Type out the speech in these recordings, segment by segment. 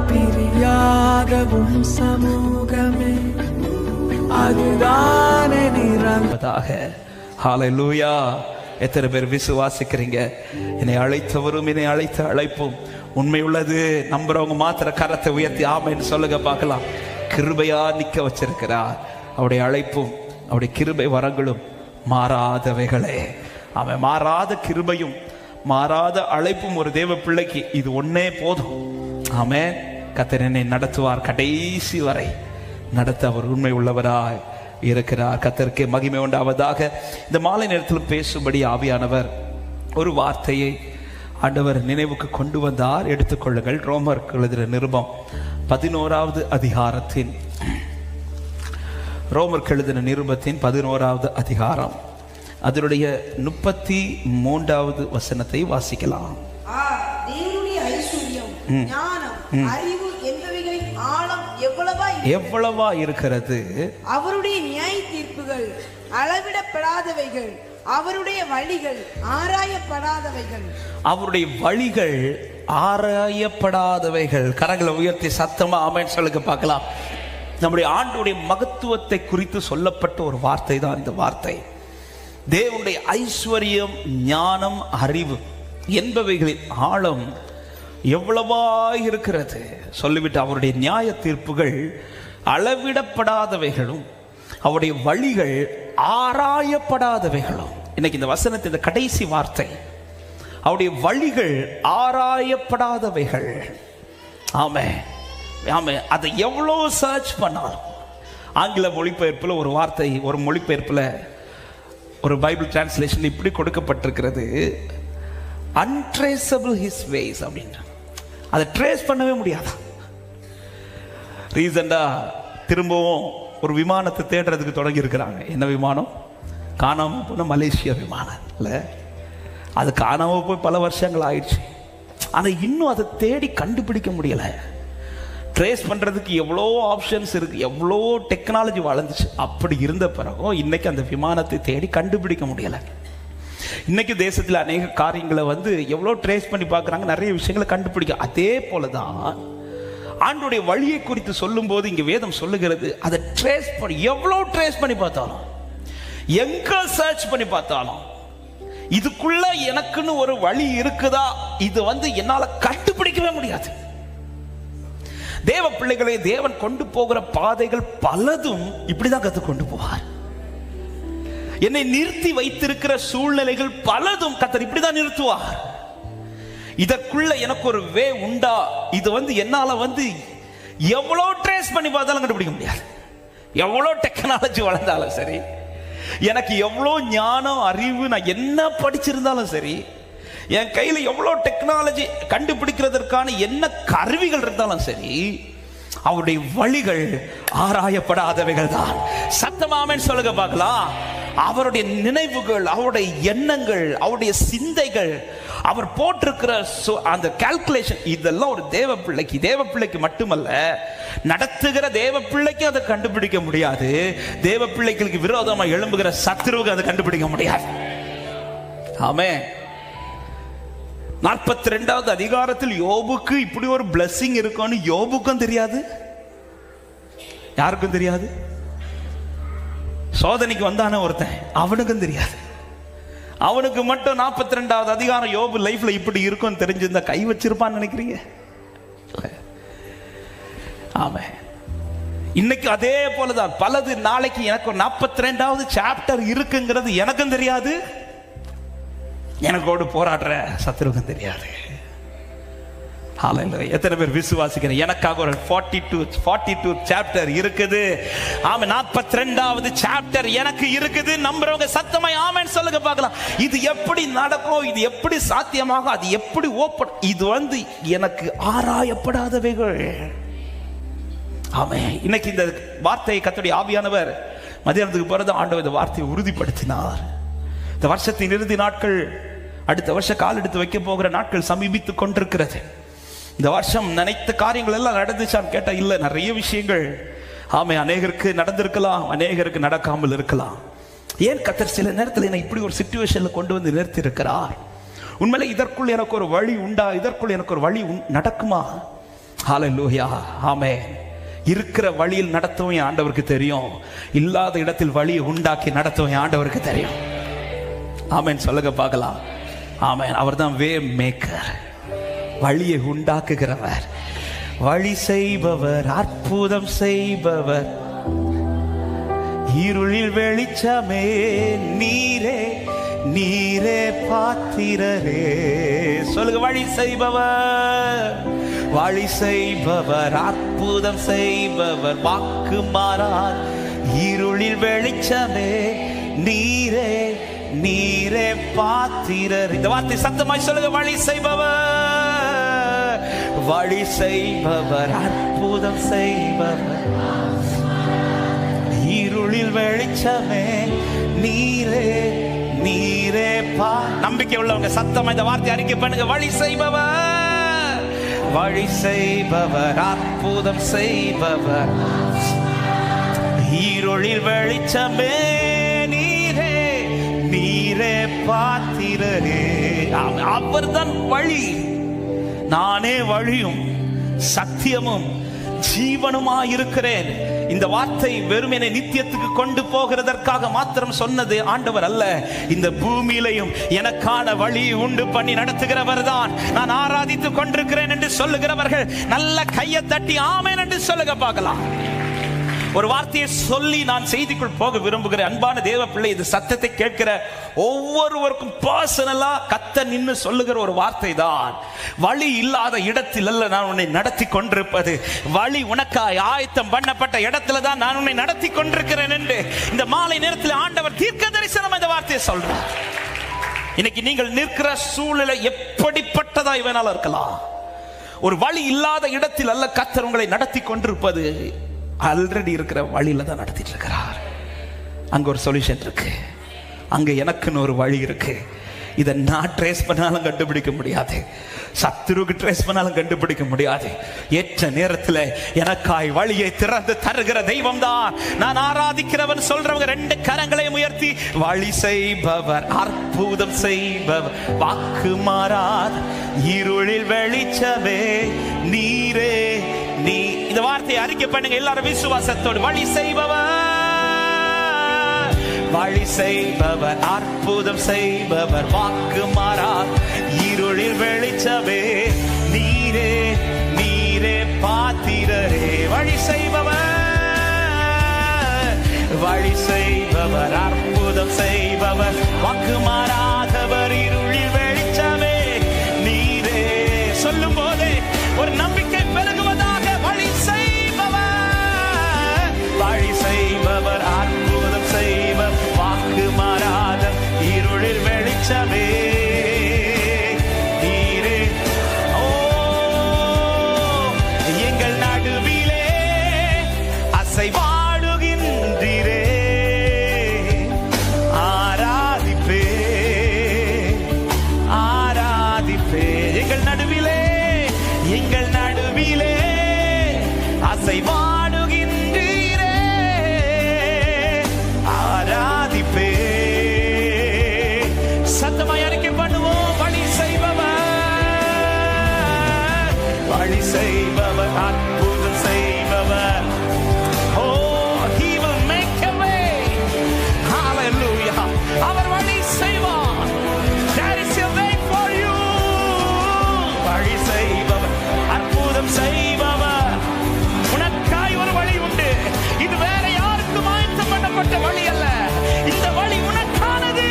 பிரியாத உன் சமூகமே அதுதானே நிரந்ததாக. ஹல்லேலூயா. எத்தனை பேர் விசுவாசிக்கிறீங்க? என்னை அழைத்தவரும் என்னை அழைத்த அழைப்பும் உண்மை உள்ளது. நம்புறவங்க மாத்திர கரத்தை உயர்த்தி ஆமென்னு சொல்லுங்க பார்க்கலாம். கிருபையா நிக்க வச்சிருக்கிறார். அவருடைய அழைப்பும் அவருடைய கிருபை வரங்களும் மாறாதவைகளே. அவன் மாறாத கிருபையும் மாறாத அழைப்பும் ஒரு தேவ பிள்ளைக்கு இது ஒன்னே போதும். ஆமென். கர்த்தர் என்னை நடத்துவார், கடைசி வரை நடத்த அவர் உண்மை உள்ளவராய் இருக்கிறார். கர்த்தருக்கு மகிமை உண்டாவதாக. இந்த மாலை நேரத்தில் பேசும்படி ஆவியானவர் ஒரு வார்த்தையை ஆண்டவர் நினைவுக்கு கொண்டு வந்தார். எடுத்துக்கொள்ளுங்கள். ரோமருக்கு எழுதின நிருபம் 11வது அதிகாரத்தின் ரோமருக்கு எழுதின நிருபத்தின் 11வது அதிகாரம் அதனுடைய 33வது வசனத்தை வாசிக்கலாம். எவ்வளவா இருக்கிறது அவருடைய நியாய தீர்ப்புகள் அளவிடப்படாதவைகள், அவருடைய வழிகள் ஆராயப்படாதவைகள். அவருடைய வழிகள் ஆராயப்படாதவைகள். கரங்களை உயர்த்தி சத்தமா ஆமென் சொல்லுங்க பார்க்கலாம். நம்முடைய ஆண்டுடைய மகத்துவத்தை குறித்து சொல்லப்பட்ட ஒரு வார்த்தை தான் இந்த வார்த்தை. தேவனுடைய ஐஸ்வர்யம், ஞானம், அறிவு என்பவைகளின் ஆழம் எவ்வளவா இருக்கிறது சொல்லிவிட்டு, அவருடைய நியாய தீர்ப்புகள் அளவிடப்படாதவைகளும் அவருடைய வழிகள் ஆராயப்படாதவைகளும். இன்னைக்கு இந்த வசனத்தின் இந்த கடைசி வார்த்தை, அவருடைய வழிகள் ஆராயப்படாதவைகள். ஆமே ஆமே. அதை எவ்வளோ சர்ச் பண்ணாலும், ஆங்கில மொழிபெயர்ப்பில் ஒரு வார்த்தை, ஒரு மொழிபெயர்ப்பில் ஒரு பைபிள் டிரான்ஸ்லேஷன் இப்படி கொடுக்கப்பட்டிருக்கிறது, அன்ட்ரேசபிள் ஹிஸ் வேஸ் அப்படின்னு. அதை ட்ரேஸ் பண்ணவே முடியாதா? ரீசெண்டா திரும்பவும் ஒரு விமானத்தை தேடுறதுக்கு தொடங்கி இருக்கிறாங்க. என்ன விமானம்? காணாம போன மலேசியா விமானம் இல்லை. அது காணாம போய் பல வருஷங்கள் ஆயிடுச்சு. ஆனால் இன்னும் அதை தேடி கண்டுபிடிக்க முடியல. ட்ரேஸ் பண்றதுக்கு எவ்வளோ ஆப்ஷன்ஸ் இருக்கு, எவ்வளோ டெக்னாலஜி வளர்ந்துச்சு. அப்படி இருந்த பிறகும் இன்னைக்கு அந்த விமானத்தை தேடி கண்டுபிடிக்க முடியல. இன்னைக்கு தேசத்தில் அநேக காரியங்களை எவ்வளோ ட்ரேஸ் பண்ணி பார்க்குறாங்க, நிறைய விஷயங்களை கண்டுபிடிக்க. அதே போலதான் ஆண்டுடைய வழியை குறித்து சொல்லும் போது இங்க வேதம் சொல்லுகிறது, அதை ட்ரேஸ் பண்ணி, எவ்வளோ ட்ரேஸ் பண்ணி பார்த்தாலும், எங்க சர்ச் பண்ணி பார்த்தாலும், இதுக்குள்ள எனக்குன்னு ஒரு வழி இருக்குதா, இது என்னால கண்டுபிடிக்கவே முடியாது. தேவ பிள்ளைகளை தேவன் கொண்டு போகிற பாதைகள் பலதும் இப்படிதான் கத்து கொண்டு போவார். என்னை நிறுத்தி வைத்திருக்கிற சூழ்நிலைகள் பலதும் கர்த்தர் இப்படிதான் நிறுத்துவார். இதற்குள்ள எனக்கு ஒரு வே உண்டா, இது என்னால எவ்வளோ ட்ரேஸ் பண்ணி பார்த்தாலும் கண்டுபிடிக்க முடியாது. எவ்வளோ டெக்னாலஜி வளர்ந்தாலும் சரி, எனக்கு எவ்வளோ ஞானம், அறிவு, நான் என்ன படிச்சிருந்தாலும் சரி, என் கையில் எவ்வளோ டெக்னாலஜி கண்டுபிடிக்கிறதற்கான என்ன கருவிகள் இருந்தாலும் சரி, அவருடைய வழிகள் ஆராயப்படாதவைகள் தான். சத்தமாமேன்னு சொல்லுங்க பார்க்கலாம். அவருடைய நினைவுகள், அவருடைய எண்ணங்கள், அவருடைய சிந்தைகள், அவர் போட்டிருக்கிற அந்த கால்குலேஷன், இதெல்லாம் ஒரு தேவ பிள்ளைக்கு மட்டுமல்ல, நடத்துகிற தேவ பிள்ளைக்கு அதை கண்டுபிடிக்க முடியாது. தேவ பிள்ளைகளுக்கு விரோதமாக எழும்புகிற சத்துருவுக்கு அதை கண்டுபிடிக்க முடியாது. ஆமென். 42வது அதிகாரத்தில் யோபுக்கு இப்படி ஒரு பிளஸிங் இருக்கும்னு யோபுக்கும் தெரியாது, யாருக்கும் தெரியாது. சோதனைக்கு வந்தானே ஒருத்தன், அவனுக்கும் தெரியாது. அவனுக்கு மட்டும் 42வது அதிகாரம் யோபு லைஃப்ல இப்படி இருக்கும் தெரிஞ்சிருந்தா கை வச்சிருப்பான்னு நினைக்கிறீங்க? ஆமா. இன்னைக்கு அதே போலதான் பலது. நாளைக்கு எனக்கு 42வது சாப்டர் இருக்குங்கிறது எனக்கும் தெரியாது, எனக்கோடு போராடுற சத்துருக்கும் தெரியாது. எத்தனை பேர் விசுவாசிக்கிறேன்? எனக்காக ஒரு 42 சாப்டர் இருக்குது. ஆமா, 42வது சாப்டர் எனக்கு இருக்குது. நம்புறவங்க சத்தமாய் ஆமென் சொல்லுங்க பார்க்கலாம். இது எப்படி நடக்கும், இது எப்படி சாத்தியமாகும், அது எப்படி ஓப்பன், இது எனக்கு ஆராயப்படாதவைகள். ஆமே. இன்னைக்கு இந்த வார்த்தையை கர்த்தருடைய ஆவியானவர் மத்தியானத்துக்கு பிறகு ஆண்டவர் இந்த வார்த்தையை உறுதிப்படுத்தினார். இந்த வருஷத்தின் இறுதி நாட்கள், அடுத்த வருஷம் கால் எடுத்து வைக்க போகிற நாட்கள் சமீபித்துக் கொண்டிருக்கிறது. இந்த வருஷம் நினைத்த காரியங்கள் எல்லாம் நடந்துச்சான்னு கேட்டா இல்ல. நிறைய விஷயங்கள் ஆமே, அநேகருக்கு நடந்திருக்கலாம், அநேகருக்கு நடக்காமல் இருக்கலாம். ஏன் கர்த்தர் சில நேரத்தில் என்னை இப்படி ஒரு சிச்சுவேஷன்ல கொண்டு வந்து நிறுத்தி இருக்கிறார்? உண்மையிலே இதற்குள் எனக்கு ஒரு வழி உண்டா, இதற்குள் எனக்கு ஒரு வழி நடக்குமா? ஹல்லேலூயா, ஆமென். இருக்கிற வழியில் நடத்தவும் என் ஆண்டவருக்கு தெரியும், இல்லாத இடத்தில் வழியை உண்டாக்கி நடத்தவும் என் ஆண்டவருக்கு தெரியும். ஆமென், சொல்லுங்க பார்க்கலாம். ஆமென். அவர் தான் வே மேக்கர், வழியை உண்டாக்குகிறவர், வழி செய்பவர், அற்புதம் செய்பவர், இருளில் வெளிச்சமே நீரே, நீரே பாத்திரரே. சொல்லுங்க, வழி செய்பவர், வழி செய்பவர், அற்புதம் செய்பவர், வாக்கு மாறார், இருளில் வெளிச்சமே நீரே, நீரே பாத்திரர். இந்த வார்த்தை சத்தமாய் சொல்லுங்க, வழி செய்பவர், வழி செய்பவர், அற்புதம் செய்பவர், இருளில் வெளிச்சமே நீரே, நீரே பா. நம்பிக்கை உள்ளவங்க சத்தமா இந்த வார்த்தை அறிக்கை பண்ணுங்க, வழி செய்பவர், வழி செய்பவர், அற்புதம் செய்பவர், இருளில் வெளிச்சமே நீரே, நீரே பாத்திரரே. அவர்தான் வழி. நானே வழியும் சத்தியமும் ஜீவனுமாயிருக்கிறேன். இந்த வார்த்தை வெறும் என்னை நித்தியத்துக்கு கொண்டு போகிறதற்காக மாத்திரம் சொன்னது ஆண்டவர் அல்ல. இந்த பூமியிலையும் எனக்கான வழி உண்டு பண்ணி நடத்துகிறவர் தான் நான் ஆராதித்துக் கொண்டிருக்கிறேன் என்று சொல்லுகிறவர்கள் நல்ல கையை தட்டி ஆமென் என்று சொல்லுங்க பார்க்கலாம். ஒரு வார்த்தையை சொல்லி நான் செய்திக்குள் போக விரும்புகிறேன். அன்பான தேவ பிள்ளை, இந்த சத்தத்தை கேட்கிற ஒவ்வொருவருக்கும் பர்சனலா கத்த நின்று சொல்லுகிற ஒரு வார்த்தை தான், வழி இல்லாத இடத்தில் அல்ல நான் உன்னை நடத்தி கொண்டிருப்பது, வழி உனக்காய் ஆயத்தம் பண்ணப்பட்ட இடத்துல தான் நான் உன்னை நடத்தி கொண்டிருக்கிறேன் என்று இந்த மாலை நேரத்தில் ஆண்டவர் தீர்க்க தரிசனம் இந்த வார்த்தையை சொல்றார். இன்னைக்கு நீங்கள் நிற்கிற சூழ்நிலை எப்படிப்பட்டதா இவனால இருக்கலாம், ஒரு வழி இல்லாத இடத்தில் அல்ல கர்த்தர் உங்களை நடத்தி கொண்டிருப்பது, ஆல்ரெடி இருக்கிற வழியில தான் நடத்திட்டு இருக்கிறார். அங்க ஒரு சொல்யூஷன் இருக்கு, அங்க எனக்குன்னு ஒரு வழி இருக்கு. இதை நான் ட்ரேஸ் பண்ணாலும் கண்டுபிடிக்க முடியாது, சத்துருக்கு ட்ரேஸ் பண்ணாலும் கண்டுபிடிக்க முடியாது. ஏற்ற நேரத்தில் எனக்காய் வழியை திறந்து தருகிற தெய்வம் தான் நான் ஆராதிக்கிறவன் சொல்றவங்க ரெண்டு கரங்களையும் உயர்த்தி, வழி செய்பவர், அற்புதம் செய்பவர், வாக்கு மாறாத, இருளில் வெளிச்சமே நீரே, நீ. இந்த வார்த்தையை அறிக்கை பண்ணுங்க எல்லாரும் விசுவாசத்தோடு, வழி செய்பவர், வழி செய்பவர், அற்புதம் செய்பவர், வாக்கு மாறார், இருளில் வெளிச்சமே நீரே, நீரே பாத்திரரே. வழி செய்பவர், வழி செய்பவர், அற்புதம் செய்பவர், வாக்கு மாறாதவர், இருளில் வெளிச்சமே நீரே. சொல்லும் போதே ஒரு நம்பிக்கை பெருகுவதாக, வழி செய்பவர், வழி செய்பவர், அற்புதம் செய்பவர், வாக்கு மாறாத, இருளில் வெளிச்சமே நீரே. ஓ, எங்கள் நடுவிலே அசைவாடுகின்றீரே, ஆராதிப்பே, ஆராதிப்பே. எங்கள் நடுவிலே, எங்கள் நடுவிலே அசைவாடுகின்றீரே, ஆராதிப்பே. சத்தமாய் அறிக்கை பண்ணுவோம், வழி செய்பவர், வழி செய்பவர், அற்புதம் செய்பவர். ஓ, he will make a way. Hallelujah. அவர் வழி செய்வார். There is a way for you. வழி செய்பவர், அற்புதம் செய்பவர், உனக்காய் ஒரு வழி உண்டு. இது வேற யாருக்கும் ஆயத்தம் பண்ணப்பட்ட வழி அல்ல, இந்த வழி உனக்கானது.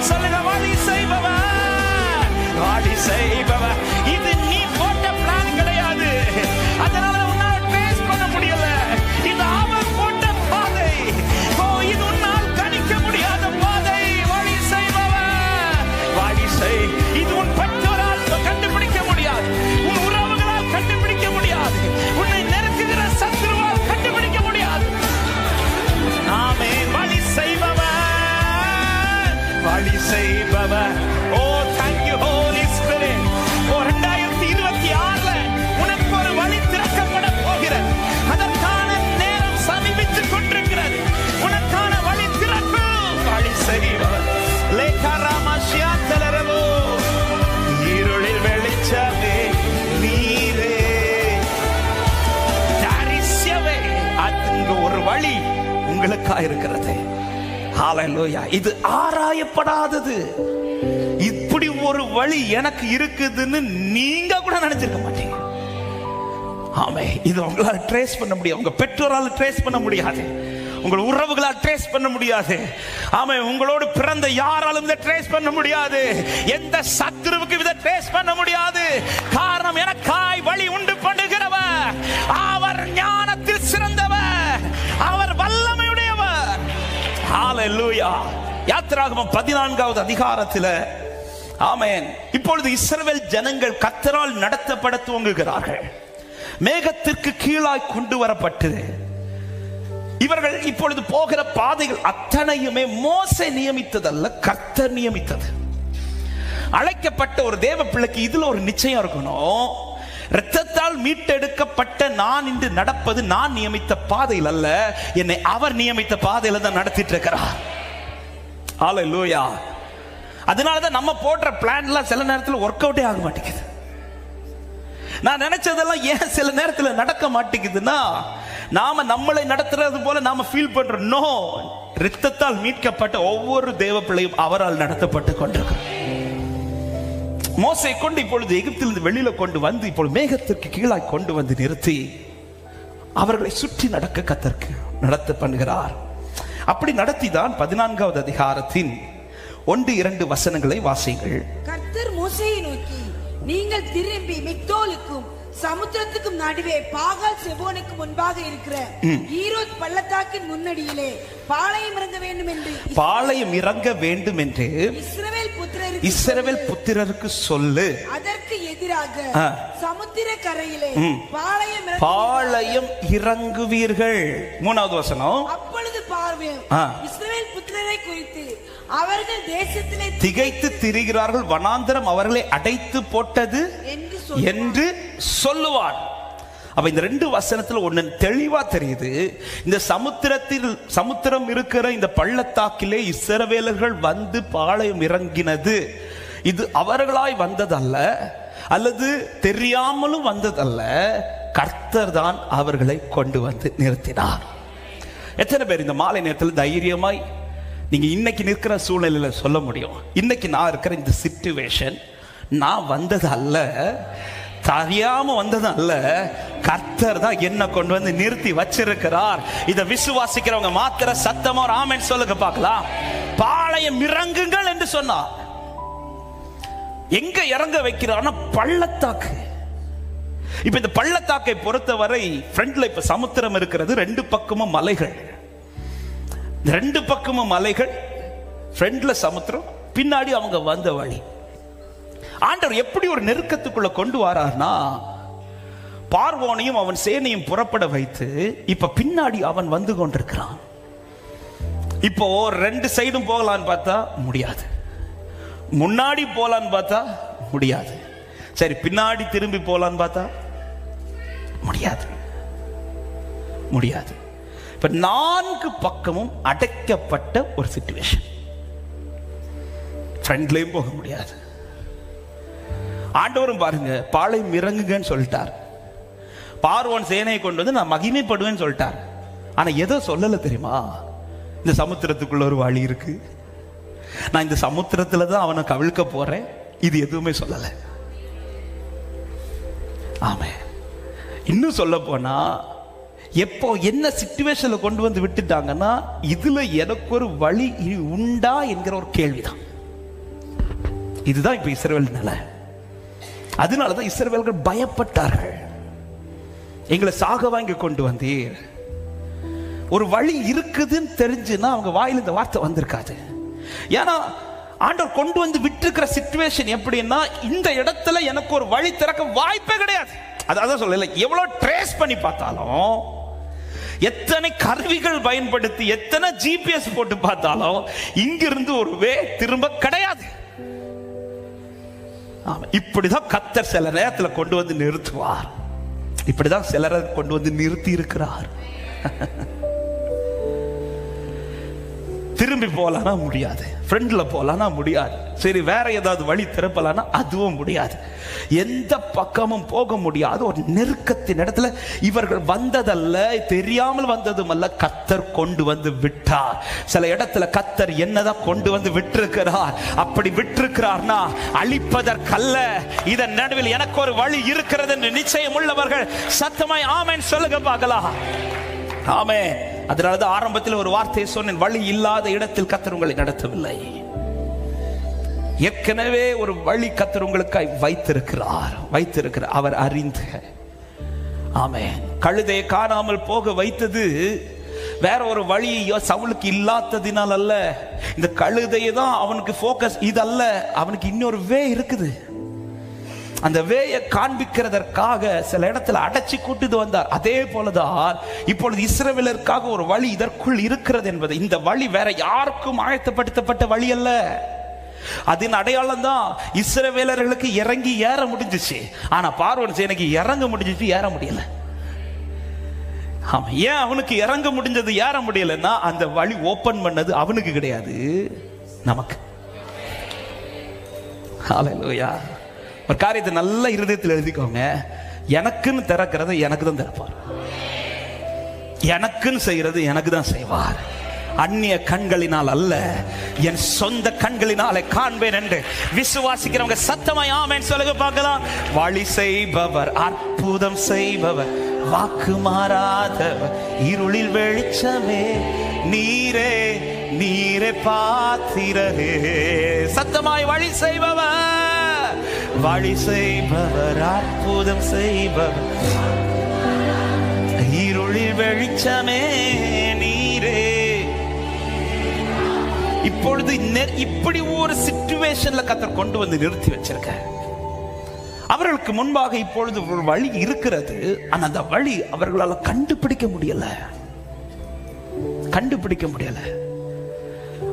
சொல்லுங்க, வழி செய்பவர், வழி செய்பவர். இது நீ போட்ட பிளான் கிடையாது, அதனால உன்னால் பேஸ் பண்ண முடியல. வழி உங்களுக்கா இருக்கிறது. ஹல்லேலூயா. இது ஆராயப்படாதது. இப்படி ஒரு வழி எனக்கு இருக்குதுன்னு நீங்க கூட நினைச்சிருக்க மாட்டீங்க. ஆமே. இது உங்களால ட்ரேஸ் பண்ண முடியாது, உங்க பெற்றோரால் ட்ரேஸ் பண்ண முடியாது, உங்கள் உறவுகளால் ட்ரேஸ் பண்ண முடியாது. ஆமே. உங்களோடு பிறந்த யாராலும் இதை ட்ரேஸ் பண்ண முடியாது. எந்த சத்துருவுக்கு இதை ட்ரேஸ் பண்ண முடியாது. காரணம், எனக்காய் வழி உண்டு பண்ணுகிறவர், அவர் ஞானத்தில் சிறந்தவர், அவர் வல்லமையுடையவர். ஹல்லேலூயா. யாத்திராகமம் 14வது அதிகாரத்தில் ஆமென். இப்பொழுது இஸ்ரவேல் ஜனங்கள் கர்த்தரால் நடத்தப்பட துவங்குகிறார்கள். மேகத்திற்கு கீழாய் கொண்டு வரப்பட்டு இவர்கள் இப்பொழுது போகிற பாதைகள் அத்தனையுமே மோசே நியமித்ததல்ல, கர்த்தர் நியமித்தது. அழைக்கப்பட்ட ஒரு தேவ பிள்ளைக்கு இதுல ஒரு நிச்சயம் இருக்கணும். இரத்தத்தால் மீட்டெடுக்கப்பட்ட நான் இன்று நடப்பது நான் நியமித்த பாதையில் அல்ல, என்னை அவர் நியமித்த பாதையில தான் நடத்திட்டு இருக்கிறார். ஹல்லேலூயா. அதனாலதான் நம்ம போடுற பிளான்லாம் சில நேரத்தில் ஒர்க் அவுட்டே ஆக மாட்டேங்குது. நான் நினைச்சதெல்லாம் ஏன் சில நேரத்தில் நடக்க மாட்டேங்குதுன்னா, நாம நம்மளை நடத்துறது போல நாம ஃபீல் பண்றோம். நோ, இரத்தத்தால் மீட்கப்பட்ட ஒவ்வொரு தேவ பிள்ளையும் அவரால் நடத்தப்பட்டு கொண்டிருக்கிறார். மோசே கொண்டு இப்பொழுது எகிப்திலிருந்து வெளியில கொண்டு வந்து இப்பொழுது மேகத்திற்கு கீழாய் கொண்டு வந்து நிறுத்தி அவர்களை சுற்றி நடக்க கர்த்தர் நடத்த பண்ணுகிறார். அப்படி நடத்திதான் 14வது அதிகாரத்தின் 1-2 வசனங்களை வாசியுங்கள். கர்த்தர் மோசேயை நோக்கி, நீங்கள் திரும்பி மிக்தோலுக்கும் சமுத்திரத்துக்கும் நடுவே பாகால் செபோனுக்கு முன்பாக இருக்கிற ஈரோத் பள்ளத்தாக்கின் முன்னடியிலே பாளையம் இறங்க வேண்டும் என்று இஸ்ரவேல் புத்திரருக்கு சொல்லு. அதற்கு எதிராக சமுத்திர கரையிலே பாளையம் இறங்குவீர்கள். 3வது வசனம். அப்பொழுது பார்வேன், இஸ்ரவேல் புத்திரரை குறித்து அவர்கள் தேசத்திலே திகைத்து திரிகிறார்கள், வனாந்தரம் அவர்களை அடைத்து போட்டது என்று சொல்லுவார். அப்ப இந்த 2 வசனத்துல ஒண்ணு தெளிவா தெரியுது. இந்த சமுத்திரம் இருக்கிற இந்த பள்ளத்தாக்கிலே இஸ்ரவேலர்கள் வந்து பாளையம் இறங்கினது இது அவர்களாய் வந்ததல்ல, அல்லது தெரியாமலும் வந்ததல்ல, கர்த்தர் தான் அவர்களை கொண்டு வந்து நிறுத்தினார். எத்தனை பேர் இந்த மாலை நேரத்தில் தைரியமாய் நீங்க இன்னைக்கு நிற்கிற சூழ்நிலையில சொல்ல முடியும், இன்னைக்கு நான் இருக்கிற இந்த சிச்சுவேஷன் நான் வந்தது அல்ல, தெரியாம வந்தது அல்ல, கர்த்தர் தான் என்ன கொண்டு வந்து நிறுத்தி வச்சிருக்கிறார். இதை விசுவாசிக்கிறவங்க மாத்திர சத்தமா ஆமென் சொல்லுங்க பார்க்கலாம். பாளையம் இறங்குங்கள் என்று சொன்னார். எங்க இறங்க வைக்கிறார்னா பள்ளத்தாக்கு. இப்ப இந்த பள்ளத்தாக்கை பொறுத்தவரை ஃப்ரண்ட்ல இப்ப சமுத்திரம் இருக்கிறது, 2 பக்கமும் மலைகள், 2 பக்கமும் மலைகள், ஃப்ரண்ட்ல சமுத்திரம், பின்னாடி அவங்க வந்த வழி. ஆண்டவர் எப்படி ஒரு நெருக்கத்துக்குள்ள கொண்டு வரார்னா, பார்வோனையும் அவன் சேனையும் புறப்பட வைத்து இப்ப பின்னாடி அவன் வந்து கொண்டிருக்கிறான். இப்போ 2 சைடும் போகலான்னு பார்த்தா முடியாது, முன்னாடி போலான்னு பார்த்தா முடியாது, சரி பின்னாடி திரும்பி போலான்னு பார்த்தா முடியாது. இப்ப 4 பக்கமும் அடைக்கப்பட்ட ஒரு சிச்சுவேஷன். ஃப்ரண்ட்லயும் போக முடியாது. ஆண்டவரும் பாருங்க, பாளையம் இறங்குங்கன்னு சொல்லிட்டார். பார்வோன் சேனையை கொண்டு வந்து நான் மகிமைப்படுவேன்னு சொல்லிட்டார். ஆனா எதோ சொல்லல தெரியுமா, இந்த சமுத்திரத்துக்குள்ள ஒரு வழி இருக்கு, நான் இந்த சமுத்திரத்துல தான் அவனை கவிழ்க்க போறேன், இது எதுவுமே சொல்லல. ஆமே. இன்னும் சொல்ல போனா, எப்போ என்ன சிச்சுவேஷன்ல கொண்டு வந்து விட்டுட்டாங்கன்னா, இதுல எனக்கு ஒரு வழி உண்டா என்கிற ஒரு கேள்விதான். இதுதான் இப்ப இஸ்ரவேல் நிலை. அதனாலதான் இஸ்ரவேல்கள் பயப்பட்டார்கள். எங்களை சாக வாங்கி கொண்டு வந்தீர், ஒரு வழி இருக்குதுன்னு தெரிஞ்சுன்னா அவங்க வாயில இந்த வார்த்தை வந்திருக்காது. ஏன்னா ஆண்டவர் கொண்டு வந்து விட்டுருக்கிற சிச்சுவேஷன் எப்படின்னா, இந்த இடத்துல எனக்கு ஒரு வழி திறக்க வாய்ப்பே கிடையாது. அதான் சொல்லல, எவ்வளவு ட்ரேஸ் பண்ணி பார்த்தாலும், எத்தனை கருவிகள் பயன்படுத்தி எத்தனை ஜிபிஎஸ் போட்டு பார்த்தாலும் இங்கிருந்து ஒரு வே திரும்ப கிடையாது. இப்படிதான் கர்த்தர் சில நேரத்தில் கொண்டு வந்து நிறுத்துவார். இப்படிதான் சிலரை கொண்டு வந்து நிறுத்தி இருக்கிறார். திரும்பி போகலான்னா முடியாது, ஃப்ரெண்ட்ல போகலான்னா முடியாது, சரி வேற ஏதாவது வழி திறப்பலான்னா அதுவும் முடியாது, எந்த பக்கமும் போக முடியாது. ஒரு நெருக்கத்தின் இடத்துல இவர்கள் வந்ததல்ல, தெரியாமல் வந்ததும் அல்ல, கத்தர் கொண்டு வந்து விட்டார். சில இடத்துல கத்தர் என்னதான் கொண்டு வந்து விட்டிருக்கிறார். அப்படி விட்டிருக்கிறார்னா அழிப்பதற்கல்ல, இதன் நடுவில் எனக்கு ஒரு வழி இருக்கிறது என்று நிச்சயம் உள்ளவர்கள் சத்தமாய் ஆமென் சொல்லுங்க பார்க்கலாம். ஆமென். அதனாலதான் ஆரம்பத்தில் ஒரு வார்த்தையை சொன்னேன், வழி இல்லாத இடத்தில் கத்தர் உங்களை நடத்தவில்லை. ஏற்கனவே ஒரு வழி கத்தர் உங்களுக்காய் வைத்திருக்கிறார். அவர் அறிந்து. ஆமென். கழுதையை காணாமல் போக வைத்தது வேற ஒரு வழி சவுலுக்கு இல்லாததினால் அல்ல, இந்த கழுதையை தான் அவனுக்கு போக்கஸ். இதல்ல, அவனுக்கு இன்னொரு வே இருக்குது. அந்த வேயை காண்பிக்கிறதற்காக சில இடத்துல அடைச்சி கூட்டிட்டு வந்தார். அதே போலதான் இப்பொழுது இஸ்ரவேலருக்காக ஒரு வழி இதற்குள் இருக்கிறது என்பது. இந்த வழி வேற யாருக்கும் ஆயத்தப்படுத்தப்பட்ட வழி அல்ல. அதன் அடையாளம் தான் இஸ்ரவேலர்களுக்கு இறங்கி ஏற முடிஞ்சிச்சு. ஆனா பார்வோன் எனக்கு இறங்க முடிஞ்சிச்சு, ஏற முடியல. ஆமா, ஏன் அவனுக்கு இறங்க முடிஞ்சது ஏற முடியலன்னா அந்த வழி ஓபன் பண்ணது அவனுக்கு கிடையாது, நமக்கு. ஹல்லேலூயா. ஒரு காரியத்தை நல்ல இருதயத்தில் எழுதிக்கோங்க, எனக்குன்னு திறக்கிறது எனக்கு தான் திறப்பார், எனக்குன்னு செய்யறது எனக்கு தான் செய்வார். அந்நிய கண்களினால் அல்ல, என் சொந்த கண்களினாலே காண்பேன் என்று விசுவாசிக்கிறவங்க சத்தமாய் ஆமென் சொல்லுங்க பார்க்கலாம். வழி செய்பவர், அற்புதம் செய்பவர், வாக்கு மாறாதவர், இருளில் வெளிச்சமே நீரே நீரே பாத்திரரே. சத்தமாய் வழி செய்பவர், வழி செய்பவர், அற்புதம் செய்பவர், இருளில் வெளிச்சமே நீரே. இப்பொழுது இப்படி ஒரு சிச்சுவேஷன்ல கர்த்தர் கொண்டு வந்து நிறுத்தி வச்சிருக்க. அவர்களுக்கு முன்பாக இப்பொழுது ஒரு வழி இருக்கிறது. ஆனா அந்த வழி அவர்களால் கண்டுபிடிக்க முடியல.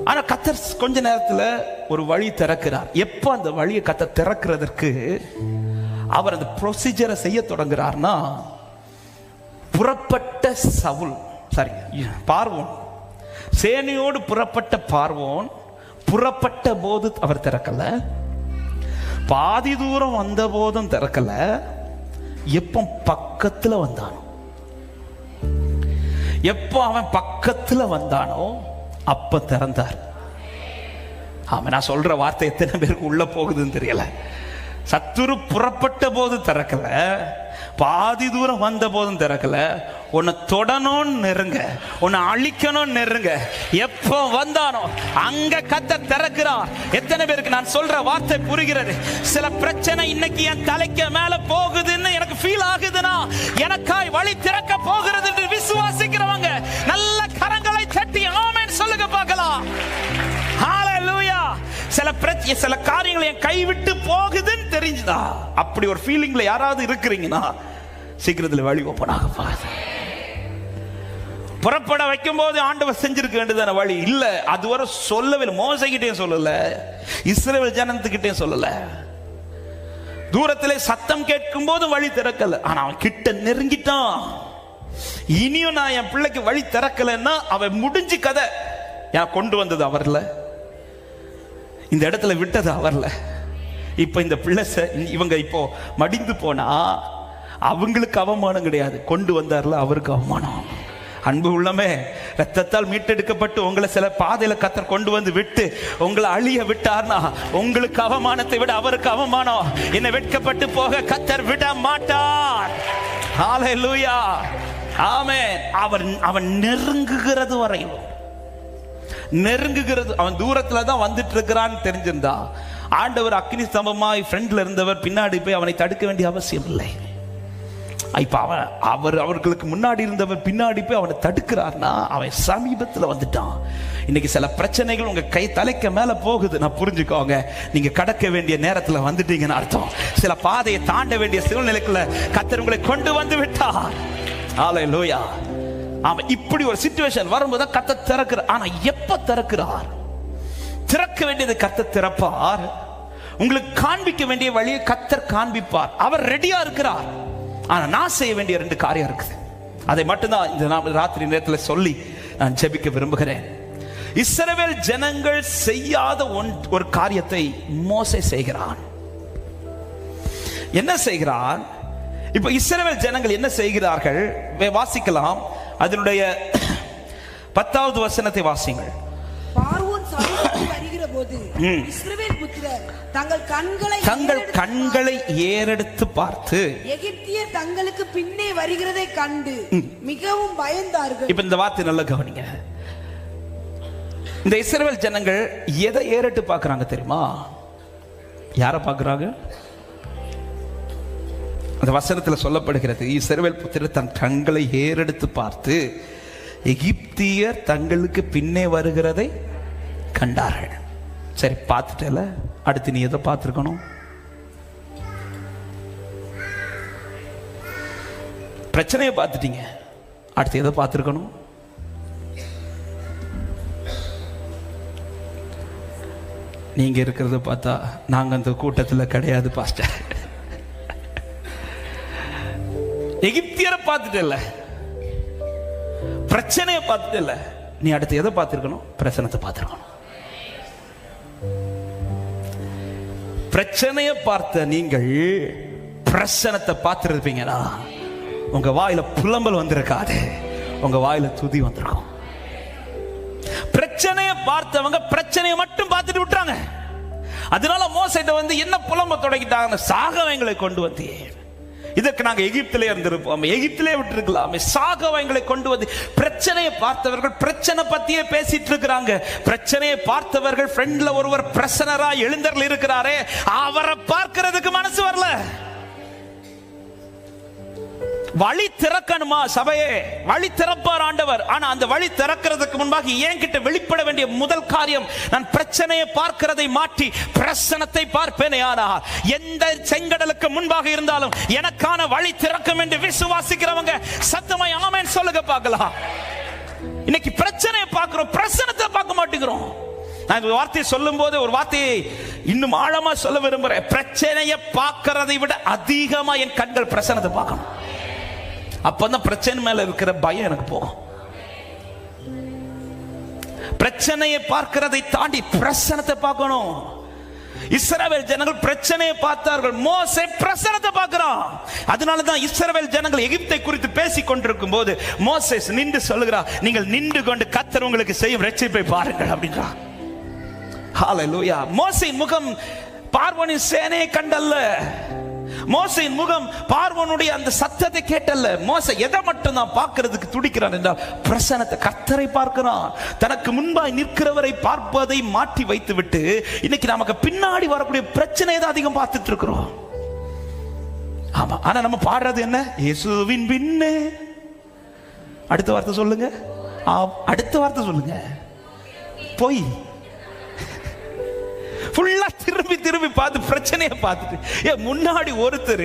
ஆனா கர்த்தர் கொஞ்ச நேரத்துல ஒரு வழி திறக்கிறார். எப்ப அந்த வழியை கர்த்தர் திறக்கிறதற்கு அவர் அந்த ப்ரொசீஜரை செய்ய தொடங்குறார்னா, புறப்பட்ட பார்வோன், சேனையோடு புறப்பட்ட பார்வோன் புறப்பட்ட போது அவர் திறக்கல, பாதி தூரம் வந்த போதும் திறக்கல, எப்ப பக்கத்துல வந்தானோ, எப்போ அவன் பக்கத்துல வந்தானோ அப்ப திறந்தார். ஆமா, நான் சொல்ற வார்த்தை எத்தனை பேருக்கு உள்ள போகுதுன்னு தெரியல. சத்துரு புறப்பட்ட போது திறக்கல, பாதி தூரம் வந்த போதும் திறக்கல, உன்னை தொடணும் நெருங்க, உன்னை அழிக்கணும் நெருங்க, எப்போ வந்தானோ அங்க கர்த்தர் திறக்கிறார். எத்தனை பேருக்கு நான் சொல்ற வார்த்தை புரிகிறது? சில பிரச்சனை இன்னைக்கு என் தலைக்கு மேல போகுதுன்னு எனக்கு ஃபீல் ஆகுதுன்னா எனக்காய் வழி திறக்க போகிறது என்று விசுவாசிக்கிறவங்க நல்ல கரங்களை தட்டி ஆமென் சொல்லுங்க பார்க்கலாம். ஹல்லேலூயா. சில காரியங்களை என் கைவிட்டு போகுதுன்னு தெரிஞ்சுதா, அப்படி ஒரு ஃபீலிங்ல யாராவது இருக்கிறீங்கன்னா சீக்கிரத்தில் வழி ஓப்பன் ஆக போகுது. புறப்பட வைக்கும் போது ஆண்டவர் செஞ்சிருக்க வேண்டியதான வழி இல்ல, அதுவரை சொல்லவில்லை. மோசைகிட்டே சொல்லல, இஸ்ரவேல் ஜனத்துக்கிட்டே சொல்லல. தூரத்திலே சத்தம் கேட்கும் போது வழி திறக்கல, ஆனா அவன் கிட்ட நெருங்கிட்டான். இனியும் நான் என் பிள்ளைக்கு வழி திறக்கலன்னா அவன் முடிஞ்சு கதை. ஏன் கொண்டு வந்தது அவர்ல, இந்த இடத்துல விட்டது அவர்ல. இப்ப இந்த பிள்ளை இவங்க இப்போ மடிந்து போனா அவங்களுக்கு அவமானம் கிடையாது, கொண்டு வந்தார்ல அவருக்கு அவமானம். அன்பு உள்ளமே, ரத்தத்தால் மீட்டெடுக்கப்பட்டு உங்களை சில பாதையில கர்த்தர் கொண்டு வந்து விட்டு உங்களை அழிய விட்டார்னா உங்களுக்கு அவமானத்தை விட அவருக்கு அவமானம். என்ன வெட்கப்பட்டு போக கர்த்தர் விட மாட்டார். ஹல்லேலூயா. ஆமென். அவன் நெருங்குகிறது வரையும், அவன் தூரத்துல தான் வந்துட்டு இருக்கிறான்னு தெரிஞ்சிருந்தா ஆண்டவர் அக்னி ஸ்தம்பமாய் ஃப்ரண்ட்ல இருந்தவர் பின்னாடி போய் அவனை தடுக்க வேண்டிய அவசியம் இல்லை. இப்ப அவர்களுக்கு முன்னாடி இருந்தவர் பின்னாடி போய் அவனை தடுக்கிறார்னா அவன் சமீபத்துல வந்துட்டான். இன்னைக்கு சில பிரச்சனைகள் உங்க தலைக்கு மேல போகுது, நான் புரிஞ்சுக்கோங்க, நீங்க கடக்க வேண்டிய நேரத்துல வந்துட்டீங்கன்னு அர்த்தம். சில பாதையை தாண்ட வேண்டிய சூழ்நிலைக்குள்ள கர்த்தர் உங்களை கொண்டு வந்து விட்டார். ஹல்லேலூயா. அவன் இப்படி ஒரு சிச்சுவேஷன் வரும்போது கர்த்தர் திறக்கிறார். ஆனா எப்ப திறக்கிறார்? திறக்க வேண்டியது கர்த்தர் திறப்பார். உங்களுக்கு காண்பிக்க வேண்டிய வழியை கர்த்தர் காண்பிப்பார். அவர் ரெடியா இருக்கிறார். ஆனா நான் செய்ய வேண்டிய 2 காரியம் இருக்குது. அதை மட்டும்தான் இந்த ராத்திரி நேரத்தில் சொல்லி நான் ஜெபிக்க விரும்புகிறேன். இஸ்ரவேல் ஜனங்கள் செய்யாத ஒரு காரியத்தை மோசே செய்கிறான். என்ன செய்கிறான்? இப்ப இஸ்ரவேல் ஜனங்கள் என்ன செய்கிறார்கள் வாசிக்கலாம். அதனுடைய 10வது வசனத்தை வாசிங்கள். பார்வோன் சமீபத்தில் வருகிற போது இஸ்ரவேல் புத்திரர் தங்கள் கண்களை ஏறெடுத்து பார்த்து எகிப்தியர் தங்களுக்கு பின்னே வருகிறதை கண்டு மிகவும் பயந்தார்கள். இப்ப இந்த வார்த்தை நல்லா கவனிங்க. இந்த இஸ்ரவேல் ஜனங்கள் எதை ஏறெடுத்து பார்க்கறாங்க தெரியுமா? யாரை பார்க்கறாங்க? அந்த வசனத்தில் சொல்லப்படுகிறது, இஸ்ரவேல் புத்திரர் தன் கண்களை ஏறெடுத்து பார்த்து எகிப்தியர் தங்களுக்கு பின்னே வருகிறதை கண்டார்கள். சரி, பார்த்துட்டல, அடுத்து நீ எதை பார்த்துருக்கணும்? பிரச்சனையை பார்த்துட்டீங்க, அடுத்து எதை பார்த்துருக்கணும்? நீங்க இருக்கிறத பார்த்தா நாங்க அந்த கூட்டத்தில் கிடையாது பாஸ்டர். எகிப்தியரை பார்த்துட்டல, பிரச்சனையை பார்த்துட்டல, நீ அடுத்து எதை பார்த்திருக்கணும்? பிரச்சனத்தை பார்த்திருக்கணும். பிரச்சனையை பார்த்த நீங்கள் பிரச்சனத்தை பார்த்திருப்பீங்களா, உங்க வாயில புலம்பல் வந்திருக்காது, உங்க வாயில துதி வந்திருக்கும். பிரச்சனையை பார்த்தவங்க பிரச்சனையை மட்டும் பார்த்துட்டு விட்டாங்க. அதனால மோசேட்ட வந்து என்ன புலம்ப தொடங்கிட்டாங்க? சாகவங்களை கொண்டு வந்தீங்க, இதற்கு நாங்க எகிப்திலே இருந்திருப்போம், எகிப்திலே விட்டு இருக்கலாமே, சாகவங்களை கொண்டு வந்து. பிரச்சனையை பார்த்தவர்கள் பிரச்சனை பத்தியே பேசிட்டு இருக்கிறாங்க. பிரச்சனையை பார்த்தவர்கள் ஃப்ரெண்ட்ல ஒருவர் பிரசனரா எழுந்தர்கள் இருக்கிறாரே, அவரை பார்க்கிறதுக்கு மனசு வரல. வழி திறக்கணுமா சபையே? வழி திறப்பார் ஆண்டவர். ஆனா அந்த வழி திறக்கிறதுக்கு முன்பாக என்கிட்ட வெளிப்பட வேண்டிய முதல் காரியம், நான் பிரச்சனையை பார்க்கிறதை மாற்றி பிரசனத்தை பார்ப்பேனே. ஆனால் எந்த செங்கடலுக்கு முன்பாக இருந்தாலும் எனக்கான வழி திறக்கும் என்று விசுவாசிக்கிறவங்க சத்தமாய் ஆமென் சொல்லுங்க பார்க்கலாம். இன்னைக்கு பிரச்சனையை பார்க்கிறோம், பிரசனத்தை பார்க்க மாட்டேங்கிறோம். நான் இந்த வார்த்தையை சொல்லும் போது ஒரு வார்த்தையை இன்னும் ஆழமா சொல்ல விரும்புறேன். பிரச்சனையை பார்க்கிறதை விட அதிகமா என் கண்கள் பிரசனத்தை பார்க்கணும். அப்பதான் பிரச்சனை மேல இருக்கிற பயம் எனக்கு போகும். பிரச்சனையை பார்க்கிறதை தாண்டி பிரசனத்தை பார்க்கணும். இஸ்ரவேல் ஜனங்கள் பிரச்சனையை பார்த்தார்கள், மோசே பிரசனத்தை பார்க்கிறான். அதனாலதான் இஸ்ரவேல் ஜனங்கள் எகிப்தை குறித்து பேசிக் கொண்டிருக்கும் போது மோசேஸ் நின்று சொல்லுகிறார், நீங்கள் நின்று கொண்டு கர்த்தர் உங்களுக்கு செய்யும் ரட்சிப்பை பாருங்கள் அப்படின்றார். ஹல்லேலூயா. மோசேயின் முகம் பார்வோனின் சேனையை கண்டல்ல, மோசேயின் முகம் பார்வோனுடைய அந்த சத்தத்தை கேட்டல்ல. மோசே எதை மட்டும் தான் பார்க்கிறதுக்கு துடிக்கிறான் என்றால் பிரசனத்தை, கர்த்தரை பார்க்கிறான். தனக்கு முன்பாய் நிற்கிறவரை பார்ப்பதை மாற்றி வைத்து விட்டு இன்னைக்கு நமக்கு பின்னாடி வரக்கூடிய பிரச்சனையை தான் அதிகம் பார்த்துட்டு இருக்கிறோம். ஆமா, ஆனா நம்ம பாடுறது என்ன? இயேசுவின் பின்னே. அடுத்த வார்த்தை சொல்லுங்க, அடுத்த வார்த்தை சொல்லுங்க. போய் ஃபுல்லா திரும்பி திரும்பி பார்த்து பிரச்சனையை பார்த்துட்டு முன்னாடி ஒருத்தர்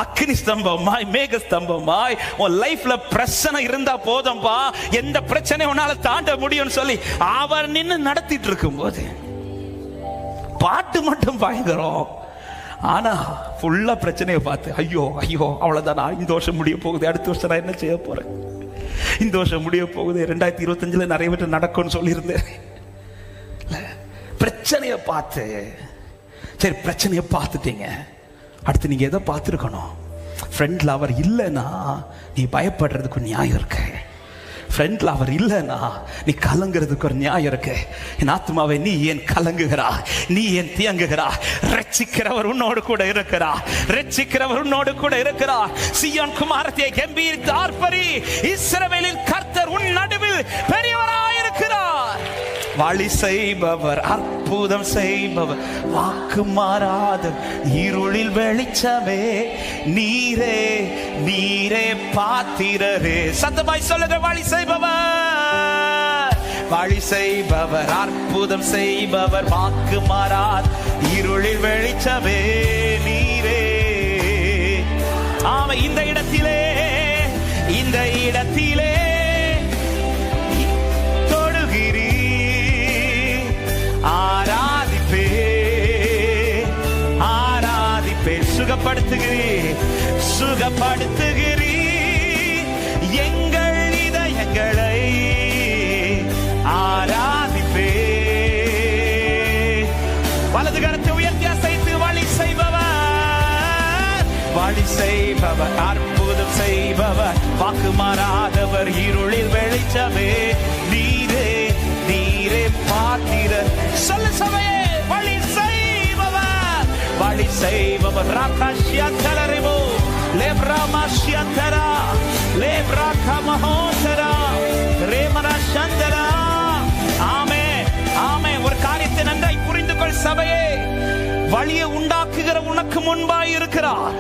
அக்னி ஸ்தம்பமாய் மேக ஸ்தம்பமாய் உன் லைஃப்ல பிரச்சனை இருந்தா போதும்பா, எந்த பிரச்சனை உன்னால தாண்ட முடியும்னு சொல்லி அவர் நின்று நடத்திட்டு இருக்கும் போது பாட்டு மட்டும் பயங்கரம். ஆனா ஃபுல்லா பிரச்சனையை பார்த்து ஐயோ ஐயோ அவ்வளவுதான், இந்த வருஷம் முடிய போகுது, அடுத்த வருஷம் நான் என்ன செய்ய போறேன், இந்த வருஷம் முடிய போகுது, 2025 நிறைய பேர் நடக்கும்னு சொல்லியிருந்தேன். பிரச்சனையை பார்த்து, சரி பிரச்சனையை பார்த்துட்டீங்க, அடுத்து நீங்க எதை பார்த்துருக்கணும்? ஃப்ரெண்ட்ல அவர் இல்லைன்னா நீ பயப்படுறதுக்கு நியாயம் இருக்கு. ஃப்ரெண்ட்ல அவர் இல்லைன்னா நீ கலங்குறதுக்கு ஒரு நியாயம் இருக்கு. என் ஆத்மாவை நீ ஏன் கலங்குகிறா, நீ ஏன் தியங்குகிறா? ரட்சிக்கிறவர் உன்னோடு கூட இருக்கிறா, ரட்சிக்கிறவர் உன்னோடு கூட இருக்கிறா. சீயோன் குமாரத்தியை கம்பீரித்து ஆர்ப்பரி, இஸ்ரவேலின் கர்த்தர் உன் நடுவில் பெரியவராயிருக்கிறார். வழி செய்பவர், அற்புதம் செய்பவர், வாக்கு மாறாத இருளில் வெளிச்சமே, நீரே நீரே பாத்திரரே. சத்தமாய் சொல்லுங்க, வழி செய்பவர், வழி செய்பவர், அற்புதம் செய்பவர், வாக்கு மாறாத இருளில் வெளிச்சமே, நீரே. ஆமா, இந்த இடத்திலே, இந்த இடத்திலே ஆராதிப்பே, ஆராதிப்பே. சுகப்படுத்துகிறீ, சுகப்படுத்துகிறீ எங்கள் இதயங்களை. ஆராதிப்பே, செய்பவர், அற்புதம் செய்பவர், வாக்கு மாறாதவர், இருளில் வெளிச்சமே நீரே, நீரே பாத்திரர். சொல்லு சபையே, வழி செய்பவர், வழி செய்பவர். ராகாஷ்யந்தரரிமோ லேப்ராமாஷ்யந்தரா லேப்ராகமஹோந்தரா ரேமராஷந்தரா. ஆமே ஆமே. ஒரு காரியத்தை நன்றாய் புரிந்து கொள் சபையே. வழியை உண்டாக்குகிற உனக்கு முன்பாய் இருக்கிறார்.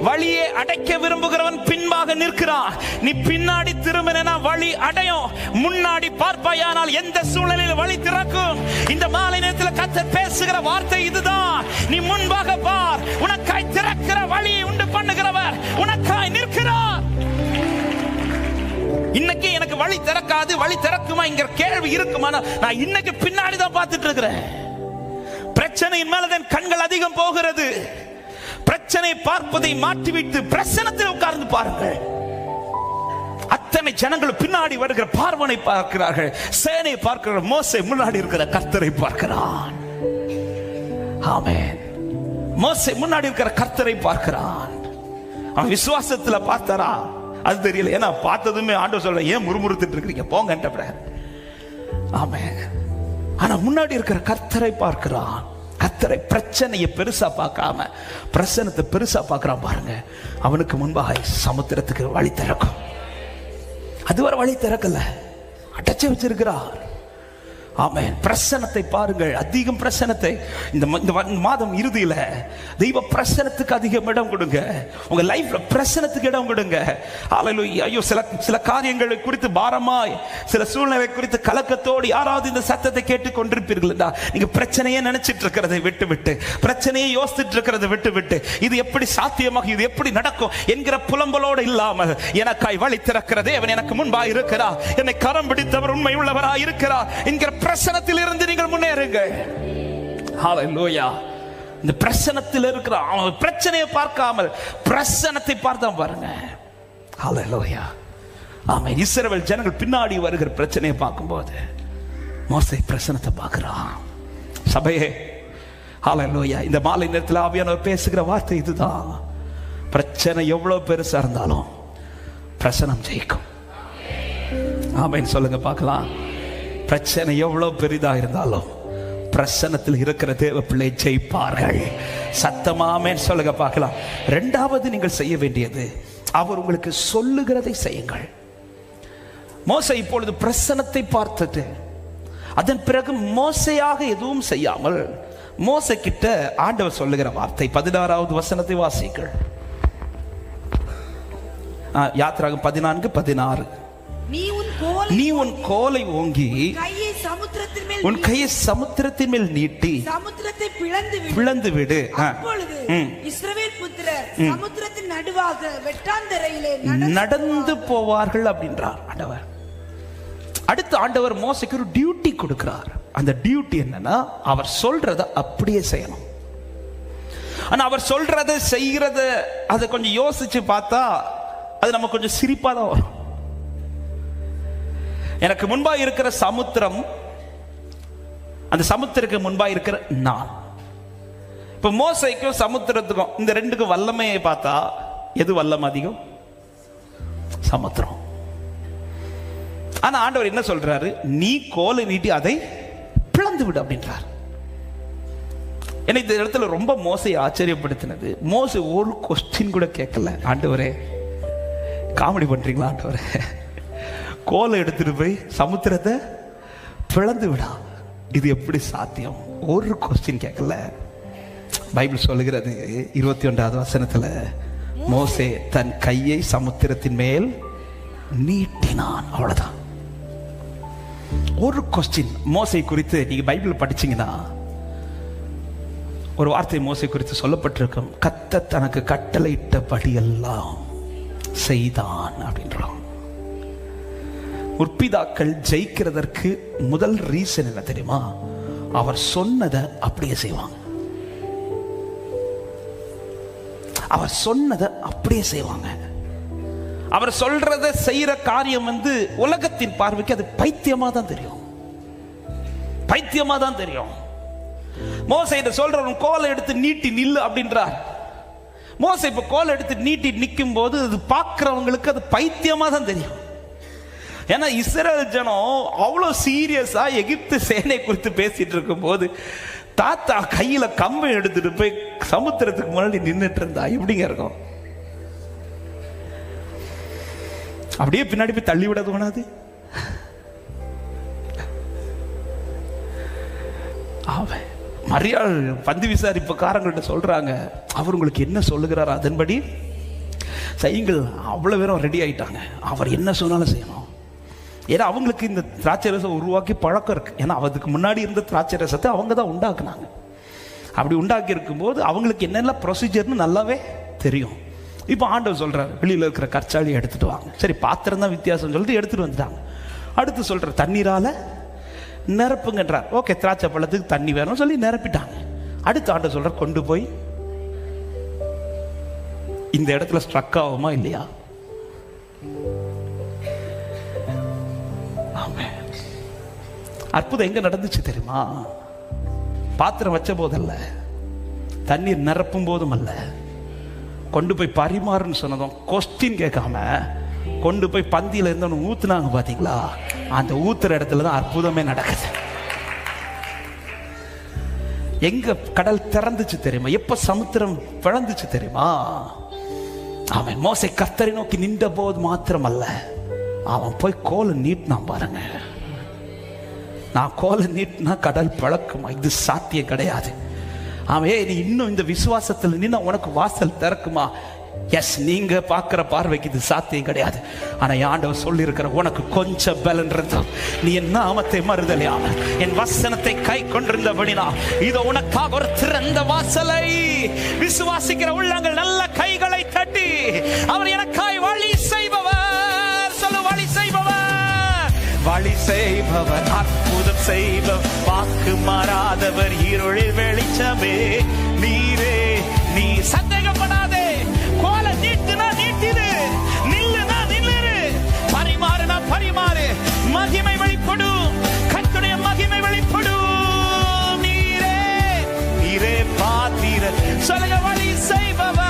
வழியை அடைக்க விரும்புகிறவன் பின்பாக நிற்கிறான். நீ பின்னாடி திரும்பினா வழி அடையும், முன்னாடி பார்ப்பாயானால் எந்த சூழலில் வழி திறக்கும். இந்த மாலை நேரத்தில் கர்த்தர் பேசுகிற வார்த்தை இதுதான். நீ முன்பாக பார், உனக்காய் திறக்கிற வழியை உண்டு பண்ணுகிறவர் உனக்காய் நிற்கிறார். இன்னைக்கு எனக்கு வழி திறக்காது, வழி திறக்குமா என்கிற கேள்வி இருக்குமானா நான் இன்னைக்கு பின்னாடி தான் பார்த்துட்டு இருக்கிறேன். பிரச்சனையின் மேலதான் கண்கள் அதிகம் போகிறது. பிரச்சனை பார்ப்பதை மாற்றிவிட்டு பிரசனத்தில் உட்கார்ந்து பாருங்கள். அத்தனை ஜனங்கள் பின்னாடி வருகிற பார்வனை பார்க்கிறார்கள், சேனை பார்க்கிற மோசே முன்னாடி இருக்கிற கர்த்தரை பார்க்கிறான். ஆமென். மோசே முன்னாடி இருக்கிற கர்த்தரை பார்க்கிறான். அவன் விசுவாசத்துல பார்த்தாரா அது தெரியல. ஏன்னா பார்த்ததுமே ஆண்டவர் சொல்ற, ஏன் முறுமுறுத்துட்டு இருக்கிறீங்க, போங்கன்ற. ஆமென். ஆனா முன்னாடி இருக்கிற கர்த்தரை பார்க்கிறான். கர்த்தரை பிரச்சனையை பெருசா பார்க்காம பிரசனத்தை பெருசா பார்க்கிறான் பாருங்க. அவனுக்கு முன்பாக சமுத்திரத்துக்கு வழி திறக்கும். அதுவரை வழி திறக்கல, அடைச்சு வச்சிருக்கிறார். ஆமென். பிரசனத்தை பாருங்கள், அதிகம் பிரசனத்தை. இந்த மாதம் இறுதியில தெய்வ பிரசனத்துக்கு அதிகம் இடம் கொடுங்க. உங்க லைஃப்ல பிரசனத்துக்கு இடம் கொடுங்க. ஹல்லேலூயா. ஐயோ, சில காரியங்களை குறித்து பாரமாய், சில சூழ்நிலை குறித்து கலக்கத்தோடு யாராவது இந்த சத்தத்தை கேட்டுக் கொண்டிருப்பீர்கள். நீங்க பிரச்சனையே நினைச்சிட்டு இருக்கிறதை விட்டு விட்டு, பிரச்சனையை யோசிச்சுட்டு இருக்கிறதை விட்டு விட்டு, இது எப்படி சாத்தியமாக, இது எப்படி நடக்கும் என்கிற புலம்பலோடு இல்லாமல், எனக்காய் வழி திறக்கிறதே அவன் எனக்கு முன்பாக இருக்கிறார், என்னை கரம் பிடித்தவர் உண்மை உள்ளவராய் இருக்கிறார் என்கிற பிரசனத்தில் இருந்து நீங்கள் முன்னேறுங்கள். ஹல்லேலூயா. இந்த பிரசனத்தில் இருக்கிற பிரச்சனையை பார்க்காமல் பிரசனத்தை பார்த்தா பாருங்க. ஹல்லேலூயா. ஆமென். இஸ்ரவேல் ஜனங்கள் பின்னாடி வருகிற பிரச்சனையை பார்க்கும்போது மோசே பிரசனத்தை பார்க்கிறான். சபையே, ஹல்லேலூயா. இந்த மாலை நேரத்தில் ஆவியானவர் பேசுகிற வார்த்தை இதுதான். பிரச்சனை எவ்வளவு பெருசா இருந்தாலும் பிரசனம் ஜெயிக்கும். ஆமென். சொல்லுங்க பார்க்கலாம். பிரச்சனை எவ்வளவு பெரிதா இருந்தாலும் பிரசன்னத்தில் இருக்கிற தேவ பிள்ளை ஜெயிப்பார்கள். சத்தமாமே சொல்லுங்க பார்க்கலாம். இரண்டாவது நீங்கள் செய்ய வேண்டியது, அவர் உங்களுக்கு சொல்லுகிறதை செய்யுங்கள். மோசே இப்பொழுது பிரசன்னத்தை பார்த்துட்டு அதன் பிறகு மோசையாக எதுவும் செய்யாமல் மோசே கிட்ட ஆண்டவர் சொல்லுகிற வார்த்தை 16வது வசனத்தை வாசிங்கள். யாத்திராகம் 14:16. நீ உன் கோலை ஓங்கி உன் கையை சமுத்திரத்தின் மேல் நீட்டி சமுத்திரத்தை பிளந்து விடு. அப்பொழுது இஸ்ரவேல் புத்திரர் சமுத்திரத்தின் நடுவாக வெட்டாந்தரையிலே நடந்து போவார்கள் அப்படின்றார் ஆண்டவர். அடுத்து ஆண்டவர் மோசேக்கு ஒரு டியூட்டி கொடுக்கிறார். அந்த டியூட்டி என்னன்னா, அவர் சொல்றத அப்படியே செய்யணும். ஆனா அவர் சொல்றத செய்யறத அதை கொஞ்சம் யோசிச்சு பார்த்தா அது நம்ம கொஞ்சம் சிரிப்பா தான் வரும். எனக்கு முன்பாக இருக்கிற சமுத்திரம், அந்த சமுத்திரத்துக்கு முன்பாக இருக்கிற நான். இப்ப மோசேக்கும் சமுத்திரத்துக்கும் இந்த ரெண்டுக்கும் வல்லமையை பார்த்தா எது வல்லம் அதிகம்? சமுத்திரம். ஆனா ஆண்டவர் என்ன சொல்றாரு? நீ கோலை நீட்டி அதை பிளந்து விடு அப்படின்றார். எனக்கு இந்த இடத்துல ரொம்ப மோசையை ஆச்சரியப்படுத்தினது, மோசே ஒரு கொஸ்டின் கூட கேட்கல. ஆண்டவரே, காமெடி பண்றீங்களா ஆண்டவரே? கோலை எடுத்துட்டு போய் சமுத்திரத்தை பிளந்து விடா, இது எப்படி சாத்தியம்? ஒரு கொஸ்டின் கேட்கல. பைபிள் சொல்லுகிறது 21வது வசனத்துல, மோசே தன் கையை சமுத்திரத்தின் மேல் நீட்டினான். அவ்வளவுதான். ஒரு கொஸ்டின். மோசே குறித்து நீங்க பைபிள் படிச்சீங்கன்னா ஒரு வார்த்தை மோசே குறித்து சொல்லப்பட்டிருக்கும், கர்த்தர் தனக்கு கட்டளையிட்டபடி எல்லாம் செய்தான் அப்படின்றான். முற்பிதாக்கள் ஜெயிக்கிறதற்கு முதல் ரீசன் என்ன தெரியுமா? அவர் சொன்னதை அப்படியே செய்வாங்க. அவர் சொன்னதை அப்படியே செய்வாங்க. அவர் சொல்றத செய்யற காரியம் உலகத்தின் பார்வைக்கு அது பைத்தியமா தான் தெரியும். பைத்தியமா தான் தெரியும். மோசே சொல்ற கோலை எடுத்து நீட்டி நில்லு அப்படின்றார். மோசே இப்ப கோல் எடுத்து நீட்டி நிற்கும் போது அது பார்க்கிறவங்களுக்கு அது பைத்தியமா தான் தெரியும். ஏன்னா இஸ்ரேல் ஜனம் அவ்வளோ சீரியஸா எகிப்து சேனை குறித்து பேசிட்டு இருக்கும் போது தாத்தா கையில கம்பை எடுத்துட்டு போய் சமுத்திரத்துக்கு முன்னாடி நின்றுட்டு இருந்தா எப்படிங்க இருக்கும்? அப்படியே பின்னாடி போய் தள்ளி விட தோணாது? மரியாள் பந்தி விசாரிப்புக்காரங்கள்ட்ட சொல்றாங்க, அவர் உங்களுக்கு என்ன சொல்லுகிறாரோ அதன்படி செய்யுங்கள். அவ்வளவு பேரும் ரெடி ஆயிட்டாங்க, அவர் என்ன சொன்னாலும் செய்யணும். ஏன்னா அவங்களுக்கு இந்த திராட்சை ரசம் உருவாக்கி பழக்கம் இருக்கு. ஏன்னா அதுக்கு முன்னாடி இருந்த திராட்சை ரசத்தை அவங்க தான் உண்டாக்குனாங்க. அப்படி உண்டாக்கி இருக்கும்போது அவங்களுக்கு என்னெல்லாம் ப்ரொசீஜர்னு நல்லாவே தெரியும். இப்போ ஆண்டவர் சொல்றாரு, வெளியில் இருக்கிற கற்சாலியை எடுத்துட்டு வாங்க. சரி, பாத்திரம் தான் வித்தியாசம் சொல்லிட்டு எடுத்துட்டு வந்துட்டாங்க. அடுத்து சொல்ற தண்ணீரால நிரப்புங்கன்றார். ஓகே, திராட்சை பழத்துக்கு தண்ணி வேணும்னு சொல்லி நிரப்பிட்டாங்க. அடுத்து ஆண்டவர் சொல்ற, கொண்டு போய் இந்த இடத்துல ஸ்ட்ரக் ஆகுமா இல்லையா? அற்புதம் எங்க நடந்துச்சு தெரியுமா? பாத்திரம் வச்ச போதல்ல, தண்ணீர் நிரப்பும் போதும் அல்ல, கொண்டு போய் பரிமாறுன்னு சொன்னதும் கொஸ்டின் கேட்காம கொண்டு போய் பந்தியில இருந்தவனு ஊத்துனாங்க. பாத்தீங்களா? அந்த ஊத்துற இடத்துல தான் அற்புதமே நடக்குது. எங்க கடல் திறந்துச்சு தெரியுமா? எப்ப சமுத்திரம் பிளந்துச்சு தெரியுமா? அவன் மோசே கர்த்தரை நோக்கி நின்ற போது மாத்திரம் அல்ல, அவன் போய் கோலை நீட்டினான். பாருங்க, நான் கோலை நீட்டினா கடல் பழக்குமா? இது சாத்தியம் கிடையாது. ஆமே, நீ இன்னும் இந்த விசுவாசத்தில் நின்னா உனக்கு வாசல் திறக்குமா? எஸ், நீங்க பார்க்கிற பார்வைக்கு இது சாத்தியம் கிடையாது. ஆனா ஆண்டவர் சொல்லி இருக்கிற, உனக்கு கொஞ்சம் பலன் இருந்தால் நீ என் நாமத்தை மறுதலையாம என் வசனத்தை கை கொண்டிருந்தபடினா இதோ உனக்காக ஒரு திறந்த வாசலை. விசுவாசிக்கிற உள்ளங்கள் நல்ல கைகளை தட்டி, அவர் எனக்காய் வழி செய்பவர். சொல்லு, வழி செய்பவர், வழி செய்பவர், அற்புதம் செய்பவர், வாக்கு மாறாதவர், இருளில் வெளிச்சமே நீரே. நீ சந்தேகப்படாதே. கோலை நீட்டுனா நீட்டிடு, நில்லுனா நில்லுரு, பரிமாறுனா பரிமாறு. மகிமை வெளிப்படும், கர்த்தருடைய மகிமை வெளிப்படும். நீரே நீரே பாத்திர. சொல்லுங்க, வழி செய்பவர்,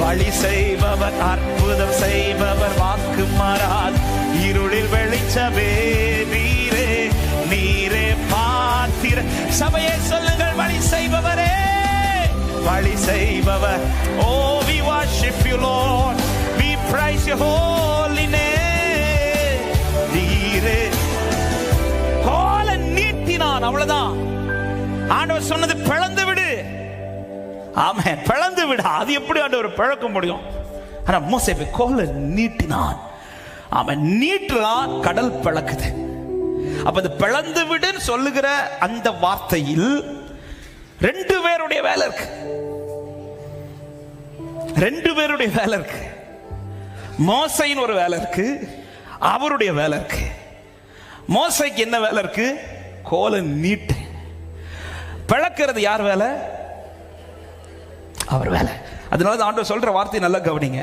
வழி செய்பவர், அற்புதம் செய்பவர், வாக்கு மாறாது, இருளில் வெளிச்சமே நீரே. நீரே பாத்திர. சபையே சொல்லுங்கள், வழி செய்பவரே, வழி செய்பவர். Oh, we worship you Lord, we praise your holy name. நீரே கோலை நீட்டினான், அவ்வளவுதான். ஆண்டவர் சொன்னது, பிளந்து விடு. ஆமென், பிளந்து விடு. அது எப்படி ஆண்டவர் பிளக்க முடியும்? ஆனா மோசே கோலை நீட்டினான். அவன் நீட்டுறான், கடல் பிளக்குது. அப்ப அது பிளந்து விடுன்னு சொல்லுகிற அந்த வார்த்தையில் ரெண்டு பேருடைய வேலை இருக்கு. ரெண்டு பேருடைய வேலை இருக்கு. மோசையின் ஒரு வேலை இருக்கு, அவருடைய வேலை இருக்கு. மோசைக்கு என்ன வேலை இருக்கு? கோலை நீட்டு. பிளக்கிறது யார் வேலை? அவர் வேலை. அதனால ஆண்டவர் சொல்ற வார்த்தை நல்லா கவனிங்க.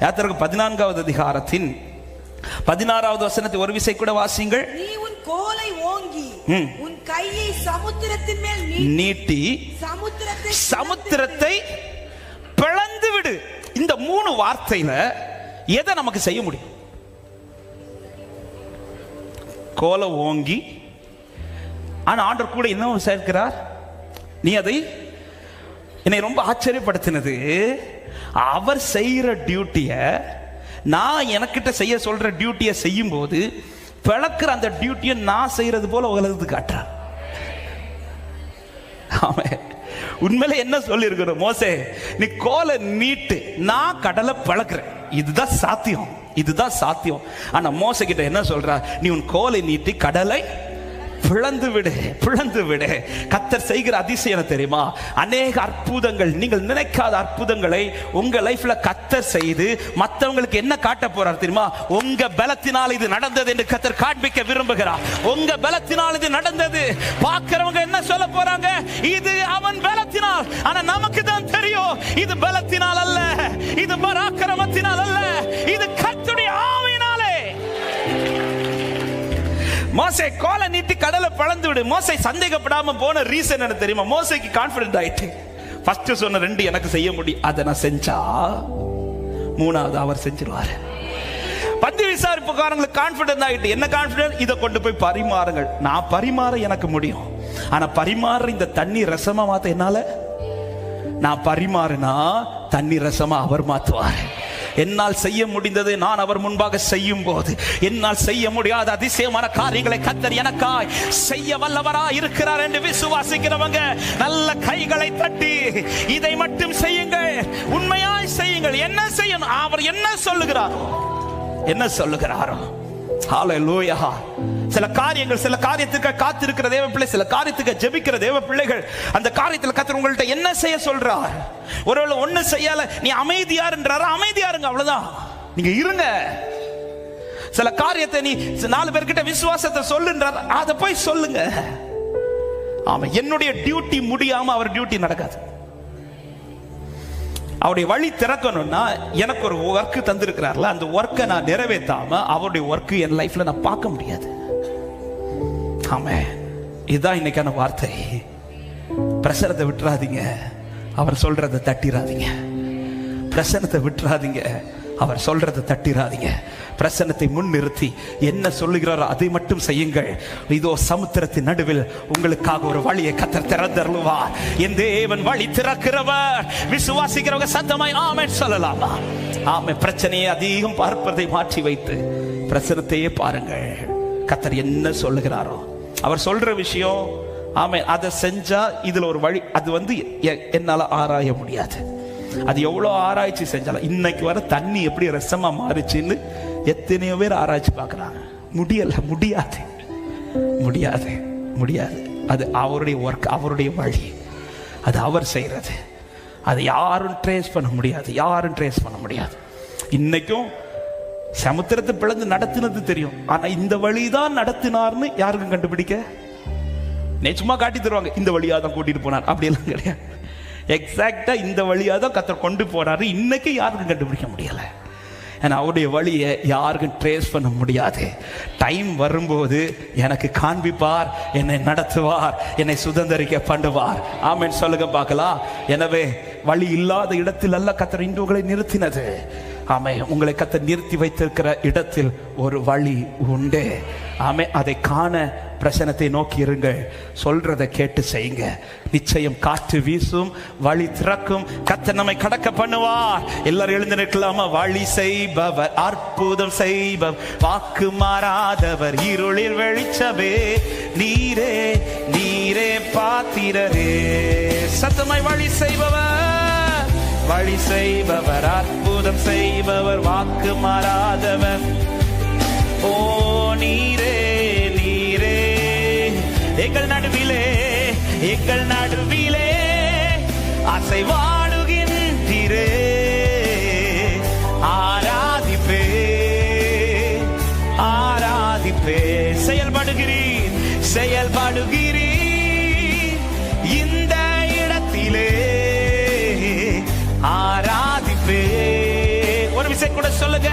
யாத்திரைக்கு 14வது அதிகாரத்தின் 16வது வசனத்தை ஒரு விசை கூட வாசிங்கள். நீ உன் கோலை ஓங்கி உன் கையை சமுத்திரத்தின் மேல் நீட்டி சமுத்திரத்தை பிளந்து விடு. இந்த மூணு வார்த்தையில எதை நமக்கு செய்ய முடியும்? கோலை ஓங்கி. ஆனா ஆண்டவர் கூட என்ன சேர்க்கிறார்? நீ அதை, என்னை ரொம்ப ஆச்சரியப்படுத்தினது, அவர் செய்யற டியூட்டிய நான் எனக்கிட்ட செய்ய சொல்ற டியூட்டியை செய்யும் போது பிளக்கிற அந்த டியூட்டியை நான் செய்யறது போல உலகத்து காட்டுறார். உண்மையில என்ன சொல்லி இருக்கிறோம்? மோசே, நீ கோலை நீட்டு, நான் கடலை பிளக்குறேன். இதுதான் சாத்தியம், இதுதான் சாத்தியம். ஆனா மோசே கிட்ட என்ன சொல்ற? நீ உன் கோலை நீட்டி கடலை பிளந்து விடு, பிளந்து விடு. கர்த்தர் செய்கிற அதிசயம் தெரியுமா? அநேக அற்புதங்கள், நீங்கள் நினைக்காத அற்புதங்களை உங்க லைஃப்ல கர்த்தர் செய்து மற்றவங்களுக்கு என்ன காட்ட போறார் தெரியுமா? உங்க பலத்தினால் இது நடந்தது என்று கர்த்தர் காண்பிக்க விரும்புகிறார். உங்க பலத்தினால் இது நடந்தது. பார்க்கிறவங்க என்ன சொல்ல போறாங்க? இது அவன் பலத்தினால். ஆனா நமக்கு தான் தெரியும், இது பலத்தினால் அல்ல, இது பராக்கிரமத்தினால் அல்ல, இது கர்த்தருடைய ஆவியினாலே. மோசே கோலை நீட்டி கடலை பிளந்து விடு. மோசே சந்தேகப்படாம போன ரீசன் என்ன தெரியுமா? மோசேக்கு கான்ஃபிடென்ட் ஆயிட்டு. ஃபர்ஸ்ட் சொன்ன 2 எனக்கு செய்ய முடியும், அதை நான் செஞ்சா 3வது அவர் செஞ்சிருவாரு. பந்தி விசாரிப்புக்காரங்களுக்கு கான்பிடன்ட் ஆகிட்டு, என்ன கான்பிடன்ட்? இதை கொண்டு போய் பரிமாறுங்கள். நான் பரிமாற எனக்கு முடியும், ஆனா பரிமாற இந்த தண்ணி ரசமா மாத்த என்னால, நான் பரிமாறினா தண்ணி ரசமா அவர் மாத்துவார். என்னால் செய்ய முடிந்தது நான் அவர் முன்பாக செய்யும் போது, என்னால் செய்ய முடியாத அதிசயமான காரியங்களை கர்த்தர் எனக்காய் செய்ய வல்லவரா இருக்கிறார் என்று விசுவாசிக்கிறவங்க நல்ல கைகளை தட்டி இதை மட்டும் செய்யுங்கள், உண்மையாய் செய்யுங்கள். என்ன செய்யணும்? அவர் என்ன சொல்லுகிறாரோ, என்ன சொல்லுகிறாரோ. ஹல்லேலூயா. சில காரியங்கள், சில காரியத்துக்கு காத்திருக்கிற தேவ பிள்ளை, சில காரியத்துக்கு ஜெபிக்கிற தேவ பிள்ளைகள், அந்த காரியத்தில் கர்த்தர் உங்கள்ட்ட என்ன செய்ய சொல்றார்? ஒருவேளை ஒண்ணு செய்யல, நீ அமைதியாருன்றாரு, அமைதியாருங்க, அவ்வளவுதான், நீங்க இருங்க. சில காரியத்தை நீ 4 பேர்கிட்ட விசுவாசத்தை சொல்லுன்றார், அதை போய் சொல்லுங்க. ஆமா, என்னுடைய டியூட்டி முடியாம அவர் டியூட்டி நடக்காது. அவருடைய வழி திறக்கணும்னா எனக்கு ஒரு ஒர்க் தந்திருக்கிறார்ல, அந்த ஒர்க்கை நான் நிறைவேற்றாம அவருடைய ஒர்க் என் லைஃப்ல நான் பார்க்க முடியாது. ஆமே, இதுதான் இன்னைக்கான வார்த்தை. பிரசனத்தை விட்டுறாதீங்க, அவர் சொல்றதை தட்டிராதீங்க. பிரசனத்தை விட்டுறாதீங்க, அவர் சொல்றதை தட்டிராதீங்க. பிரசன்னத்தை முன் நிறுத்தி என்ன சொல்லுகிறாரோ அதை மட்டும் செய்யுங்கள். இதோ சமுத்திரத்தின் நடுவில் உங்களுக்காக ஒரு வழியை கர்த்தர் திறந்தருளுவார். என் தேவன் வழி திறக்கிறவர். விசுவாசிக்கிறவங்க சத்தமாய் ஆமென் சொல்லலாமா? ஆமென். பிரச்சனையை அதிகம் பார்ப்பதை மாற்றி வைத்து பிரசன்னத்தையே பாருங்கள். கர்த்தர் என்ன சொல்லுகிறாரோ, அவர் சொல்ற விஷயம், ஆமென், அதை செஞ்சா இதுல ஒரு வழி. அது என்னால ஆராய முடியாது. அது எவ்வளவு ஆராய்ச்சி செஞ்சாலும், இன்னைக்கு வர தண்ணி எப்படி ரசமா மாறிச்சுன்னு எத்தனையோ பேர் ஆராய்ச்சி பார்க்கறாங்க. முடியல, முடியாது, முடியாது, முடியாது. அது அவருடைய ஒர்க், அவருடைய வழி, அது அவர் செய்யறது. அது யாரும் ட்ரேஸ் பண்ண முடியாது, யாரும் ட்ரேஸ் பண்ண முடியாது. இன்னைக்கும் சமுத்திரத்தை பிளந்து நடத்தினது தெரியும், ஆனா இந்த வழிதான் நடத்தினார்னு யாருக்கும் கண்டுபிடிக்க நிச்சயமா காட்டி தருவாங்க. இந்த வழியா தான் கூட்டிட்டு போனார், அப்படியெல்லாம் கிடையாது. எக்ஸாக்டா இந்த வழியா தான் கர்த்தர் கொண்டு போறாரு. இன்னைக்கு யாருக்கும் கண்டுபிடிக்க முடியல. ஏன்னா அவருடைய வழியை யாருக்கும் ட்ரேஸ் பண்ண முடியாது. டைம் வரும்போது எனக்கு காண்பிப்பார், என்னை நடத்துவார், என்னை சுதந்திரிக்க பண்ணுவார். ஆமென் சொல்லுங்க பார்க்கலாம். எனவே வழி இல்லாத இடத்தில் அல்ல கர்த்தர் இன்று உங்களை நிறுத்தினது. ஆமே, உங்களை கர்த்தர் நிறுத்தி வைத்திருக்கிற இடத்தில் ஒரு வழி உண்டு. ஆமே, அதை காண பிரசனத்தை நோக்கி இருங்கள். சொல்றதை கேட்டு செய்யுங்க. நிச்சயம் காற்று வீசும், வழி திறக்கும், கர்த்தர் நம்மை கடக்க பண்ணுவார். எல்லாரும் எழுந்து நிற்கலாமா? வழி செய்பவர், அற்புதம் செய்பவர், வாக்கு மாறாதவர், இருளில் வெளிச்சமே, நீரே நீரே பாத்திரரே. சத்தமாய் வழி செய்பவர், வழி செய்பவர், அற்புதம் செய்பவர், வாக்கு மாறாதவர், ஓ நீரே நீரே எங்கள் நடுவிலே, எங்கள் நடுவிலே அசைவாடுகின்றீரே. ஆராதிப்பே ஆராதிப்பே. செயல்படுகிறீர், செயல்படுகிறீர் இந்த இடத்திலே. ஆராதிப்பே. ஒரு விஷயம் கூட சொல்லுங்க.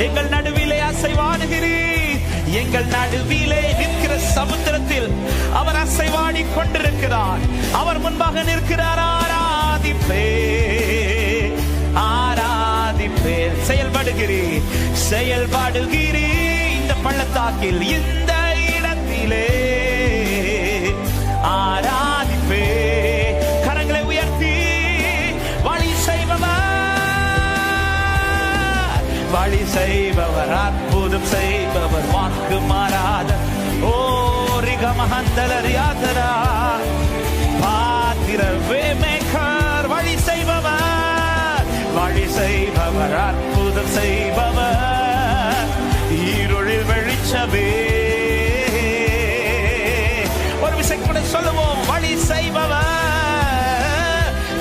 எங்கள் நடுவிலே அசைவாடுகிறீர், எங்கள் நடுவிலே நிற்கிற சமுத்திரத்தில் அவர் அசைவாடி கொண்டிருக்கிறார். அவர் முன்பாக நிற்கிறார். ஆராதிப்பே ஆராதிப்பே. செயல்படுகிறீர், செயல்படுகிறீர் இந்த பள்ளத்தாக்கில், இந்த இடத்திலே. ஆராதிப்பே. கரங்களை உயர்த்தி வழி செய்பவர், வழி செய்பவர், அற்புதம் செய்பவர், வாக்கு மாறாத, ஓ ரிகமஹந்தலரியாதரா பாத்திரவே மேக்கர். வழி செய்பவர், வழி செய்பவர், அற்புதம் செய்பவர், இருளில் வெளிச்சமே. ஒரு விஷயம் கூட சொல்லுவோம். வழி செய்பவர்,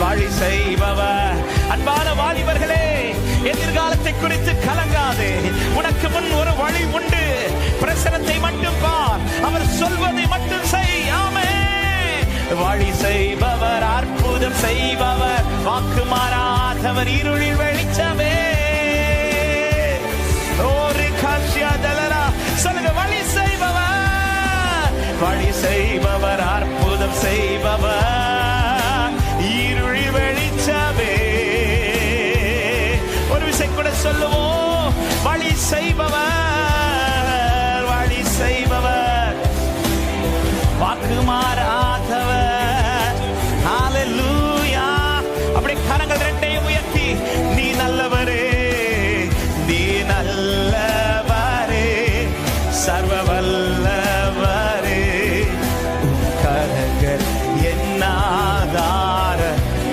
வழி செய்பவர். அன்பான வாலிபர்களே, எதிர்காலத்தை குறித்து கலங்காதே. உனக்கு முன் ஒரு வழி உண்டு. பிரசனத்தை மட்டும் பார், அவர் சொல்வதை மட்டும் செய். ஆமென். வழி செய்பவர், அற்புதம் செய்பவர், வாக்கு மாறாதவர், இருளில் வெளிச்சமே. ஒரு காட்சியாதலரா சொல்லுங்க. வழி செய்பவர், வழி செய்பவர், அற்புதம் செய்பவர், இருளில் செய்பவர், வழி செய்பவர், வாக்கு மாறாதவர். ஹalleluya. அப்படியே கரங்கள் ரெண்டையும் உயர்த்தி, நீ நல்லவரே, நீ நல்லவரே, சர்வ வல்லவரே, உம் கரங்கள் என்னாதார.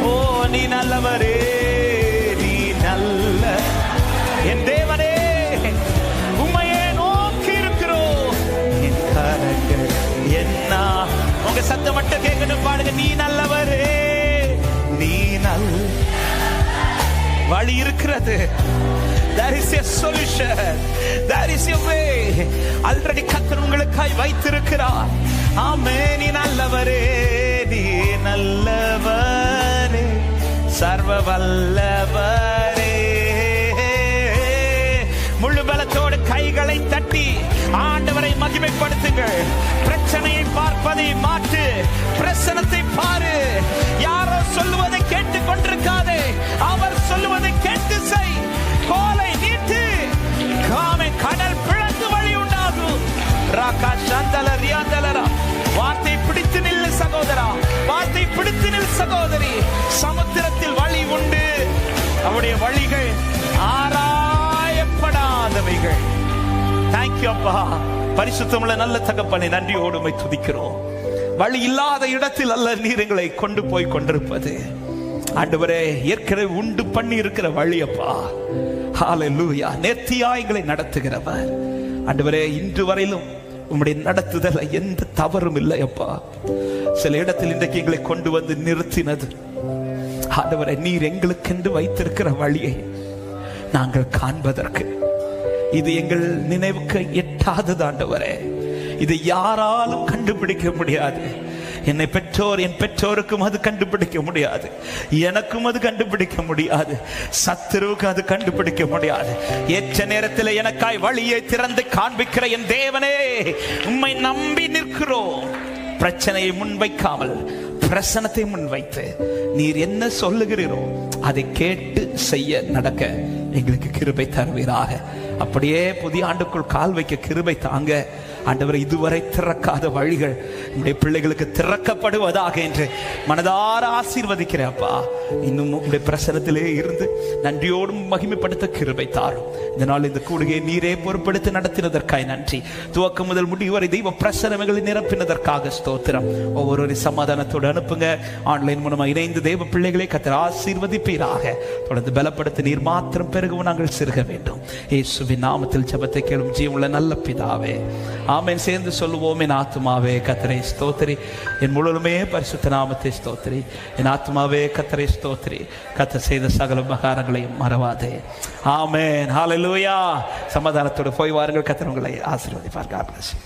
ஓ நீ நல்லவரே, நீ நல்ல என் தேவனே, உம்மையே நோக்கி இருக்கிறோம். என் கரங்கள் என்ன, உங்க சத்தம் மட்டும் கேட்கணும், பாடுங்க. நீ நல்லவரே, நீ நல்ல. வழி இருக்கிறது. There is a solution. There is a way. Already கர்த்தர் உங்களுக்காய் வைத்திருக்கிறார். ஆமென். நீ நல்லவரே, நீ நல்லவரே, சர்வ வல்லவரே. முழு பலத்தோடு கைகளை தட்டி ஆண்டவரை மகிமைப்படுத்துங்கள். பிரச்சனையை பார்ப்பதை மாற்று, பிரசனத்தை பாரு. யாரோ சொல்லுவதை கேட்டுக் கொண்டிருக்காதே, அவர் சொல்லுவதை கேட்டு செய். கோலை நீட்டு, காமை கடல் பிளந்து வழி உண்டாகும். ராகா சாந்தல ரியாந்தலரா. வார்த்தை பிடித்து நில் சகோதரா, வார்த்தை பிடித்து நில் சகோதரி. சமுத்திரத்தில் வழி உண்டு, அவருடைய வழிகள் ஆராயப்படாதவைகள். தேங்க்யூ அப்பா. பரிசுத்தமுள்ள நல்ல தகப்பனை நன்றியோடு உம்மை துதிக்கிறோம். வழி இல்லாத இடத்தில் அல்ல நீர் எங்களை கொண்டு போய் கொண்டிருப்பது. ஆண்டவரே, ஏற்கனவே உண்டு பண்ணி இருக்கிற வழி அப்பா. ஹalleluya. நேர்த்தியா எங்களை நடத்துகிறவர். ஆண்டவரே, இன்று வரையிலும் உம்முடைய நடத்துதல் எந்த தவறும் இல்லை அப்பா. சில இடத்தில் இன்றைக்கு எங்களை கொண்டு வந்து நிறுத்தினது ஆண்டவரே, நீர் எங்களுக்கென்று வைத்திருக்கிற வழியை நாங்கள் காண்பதற்கு. இது எங்கள் நினைவுக்கு எட்டாதது ஆண்டவரே. இது யாராலும் கண்டுபிடிக்க முடியாது. என்னை பெற்றோர், என் பெற்றோருக்கும் அது கண்டுபிடிக்க முடியாது, எனக்கும் அது கண்டுபிடிக்க முடியாது, சத்துருவுக்கு அது கண்டுபிடிக்க முடியாது. ஏற்ற நேரத்தில் எனக்காய் வழியை திறந்து காண்பிக்கிற என் தேவனே, உம்மை நம்பி நிற்கிறோம். பிரச்சனையை முன்வைக்காமல் பிரசனத்தை முன்வைத்து நீர் என்ன சொல்லுகிறீரோ அதை கேட்டு செய்ய நடக்க எங்களுக்கு கிருபை தருவீராக. அப்படியே புதிய ஆண்டுக்குள் கால் வைக்க கிருபை தாங்க ஆண்டவர். இதுவரை திறக்காத வழிகள் நம்முடைய பிள்ளைகளுக்கு திறக்கப்படுவதாக என்று மனதார ஆசீர்வதிக்கிறேன் அப்பா. இன்னும் உங்களுடைய பிரசனத்திலே இருந்து நன்றியோடும் மகிமைப்படுத்த கிருபை தாரும். இதனால் இந்த கூடுகையை நீரே பொறுப்படுத்தி நடத்தினதற்காக நன்றி. துவக்கம் முதல் முடிவு வரை தெய்வ பிரசனங்களை நிரப்பினதற்காக ஸ்தோத்திரம். ஒவ்வொரு சமாதானத்தோடு அனுப்புங்க. ஆன்லைன் மூலமா இணைந்து தெய்வ பிள்ளைகளை கர்த்தர் ஆசீர்வதிப்பீராக. தொடர்ந்து பலப்படுத்த நீர் மாத்திரம் பெருகவும் நாங்கள் சிறுக வேண்டும். இயேசுவின் நாமத்தில் ஜெபத்தை கேளும் ஜீவனுள்ள நல்ல பிதாவே, ஆமென். சேர்ந்து சொல்லுவோம். என் ஆத்துமாவே கர்த்தரை ஸ்தோத்திரி, என் முழுமே பரிசுத்த நாமத்தை ஸ்தோத்திரி. என் ஆத்துமாவே கர்த்தரை ஸ்தோத்திரி, கர்த்தர் செய்த சகல உபகாரங்களையும் மறவாதே. ஆமென். ஹல்லேலூயா. சமாதானத்தோடு போய் வாருங்கள். கர்த்தர் உங்களை ஆசீர்வதிப்பார். God bless you.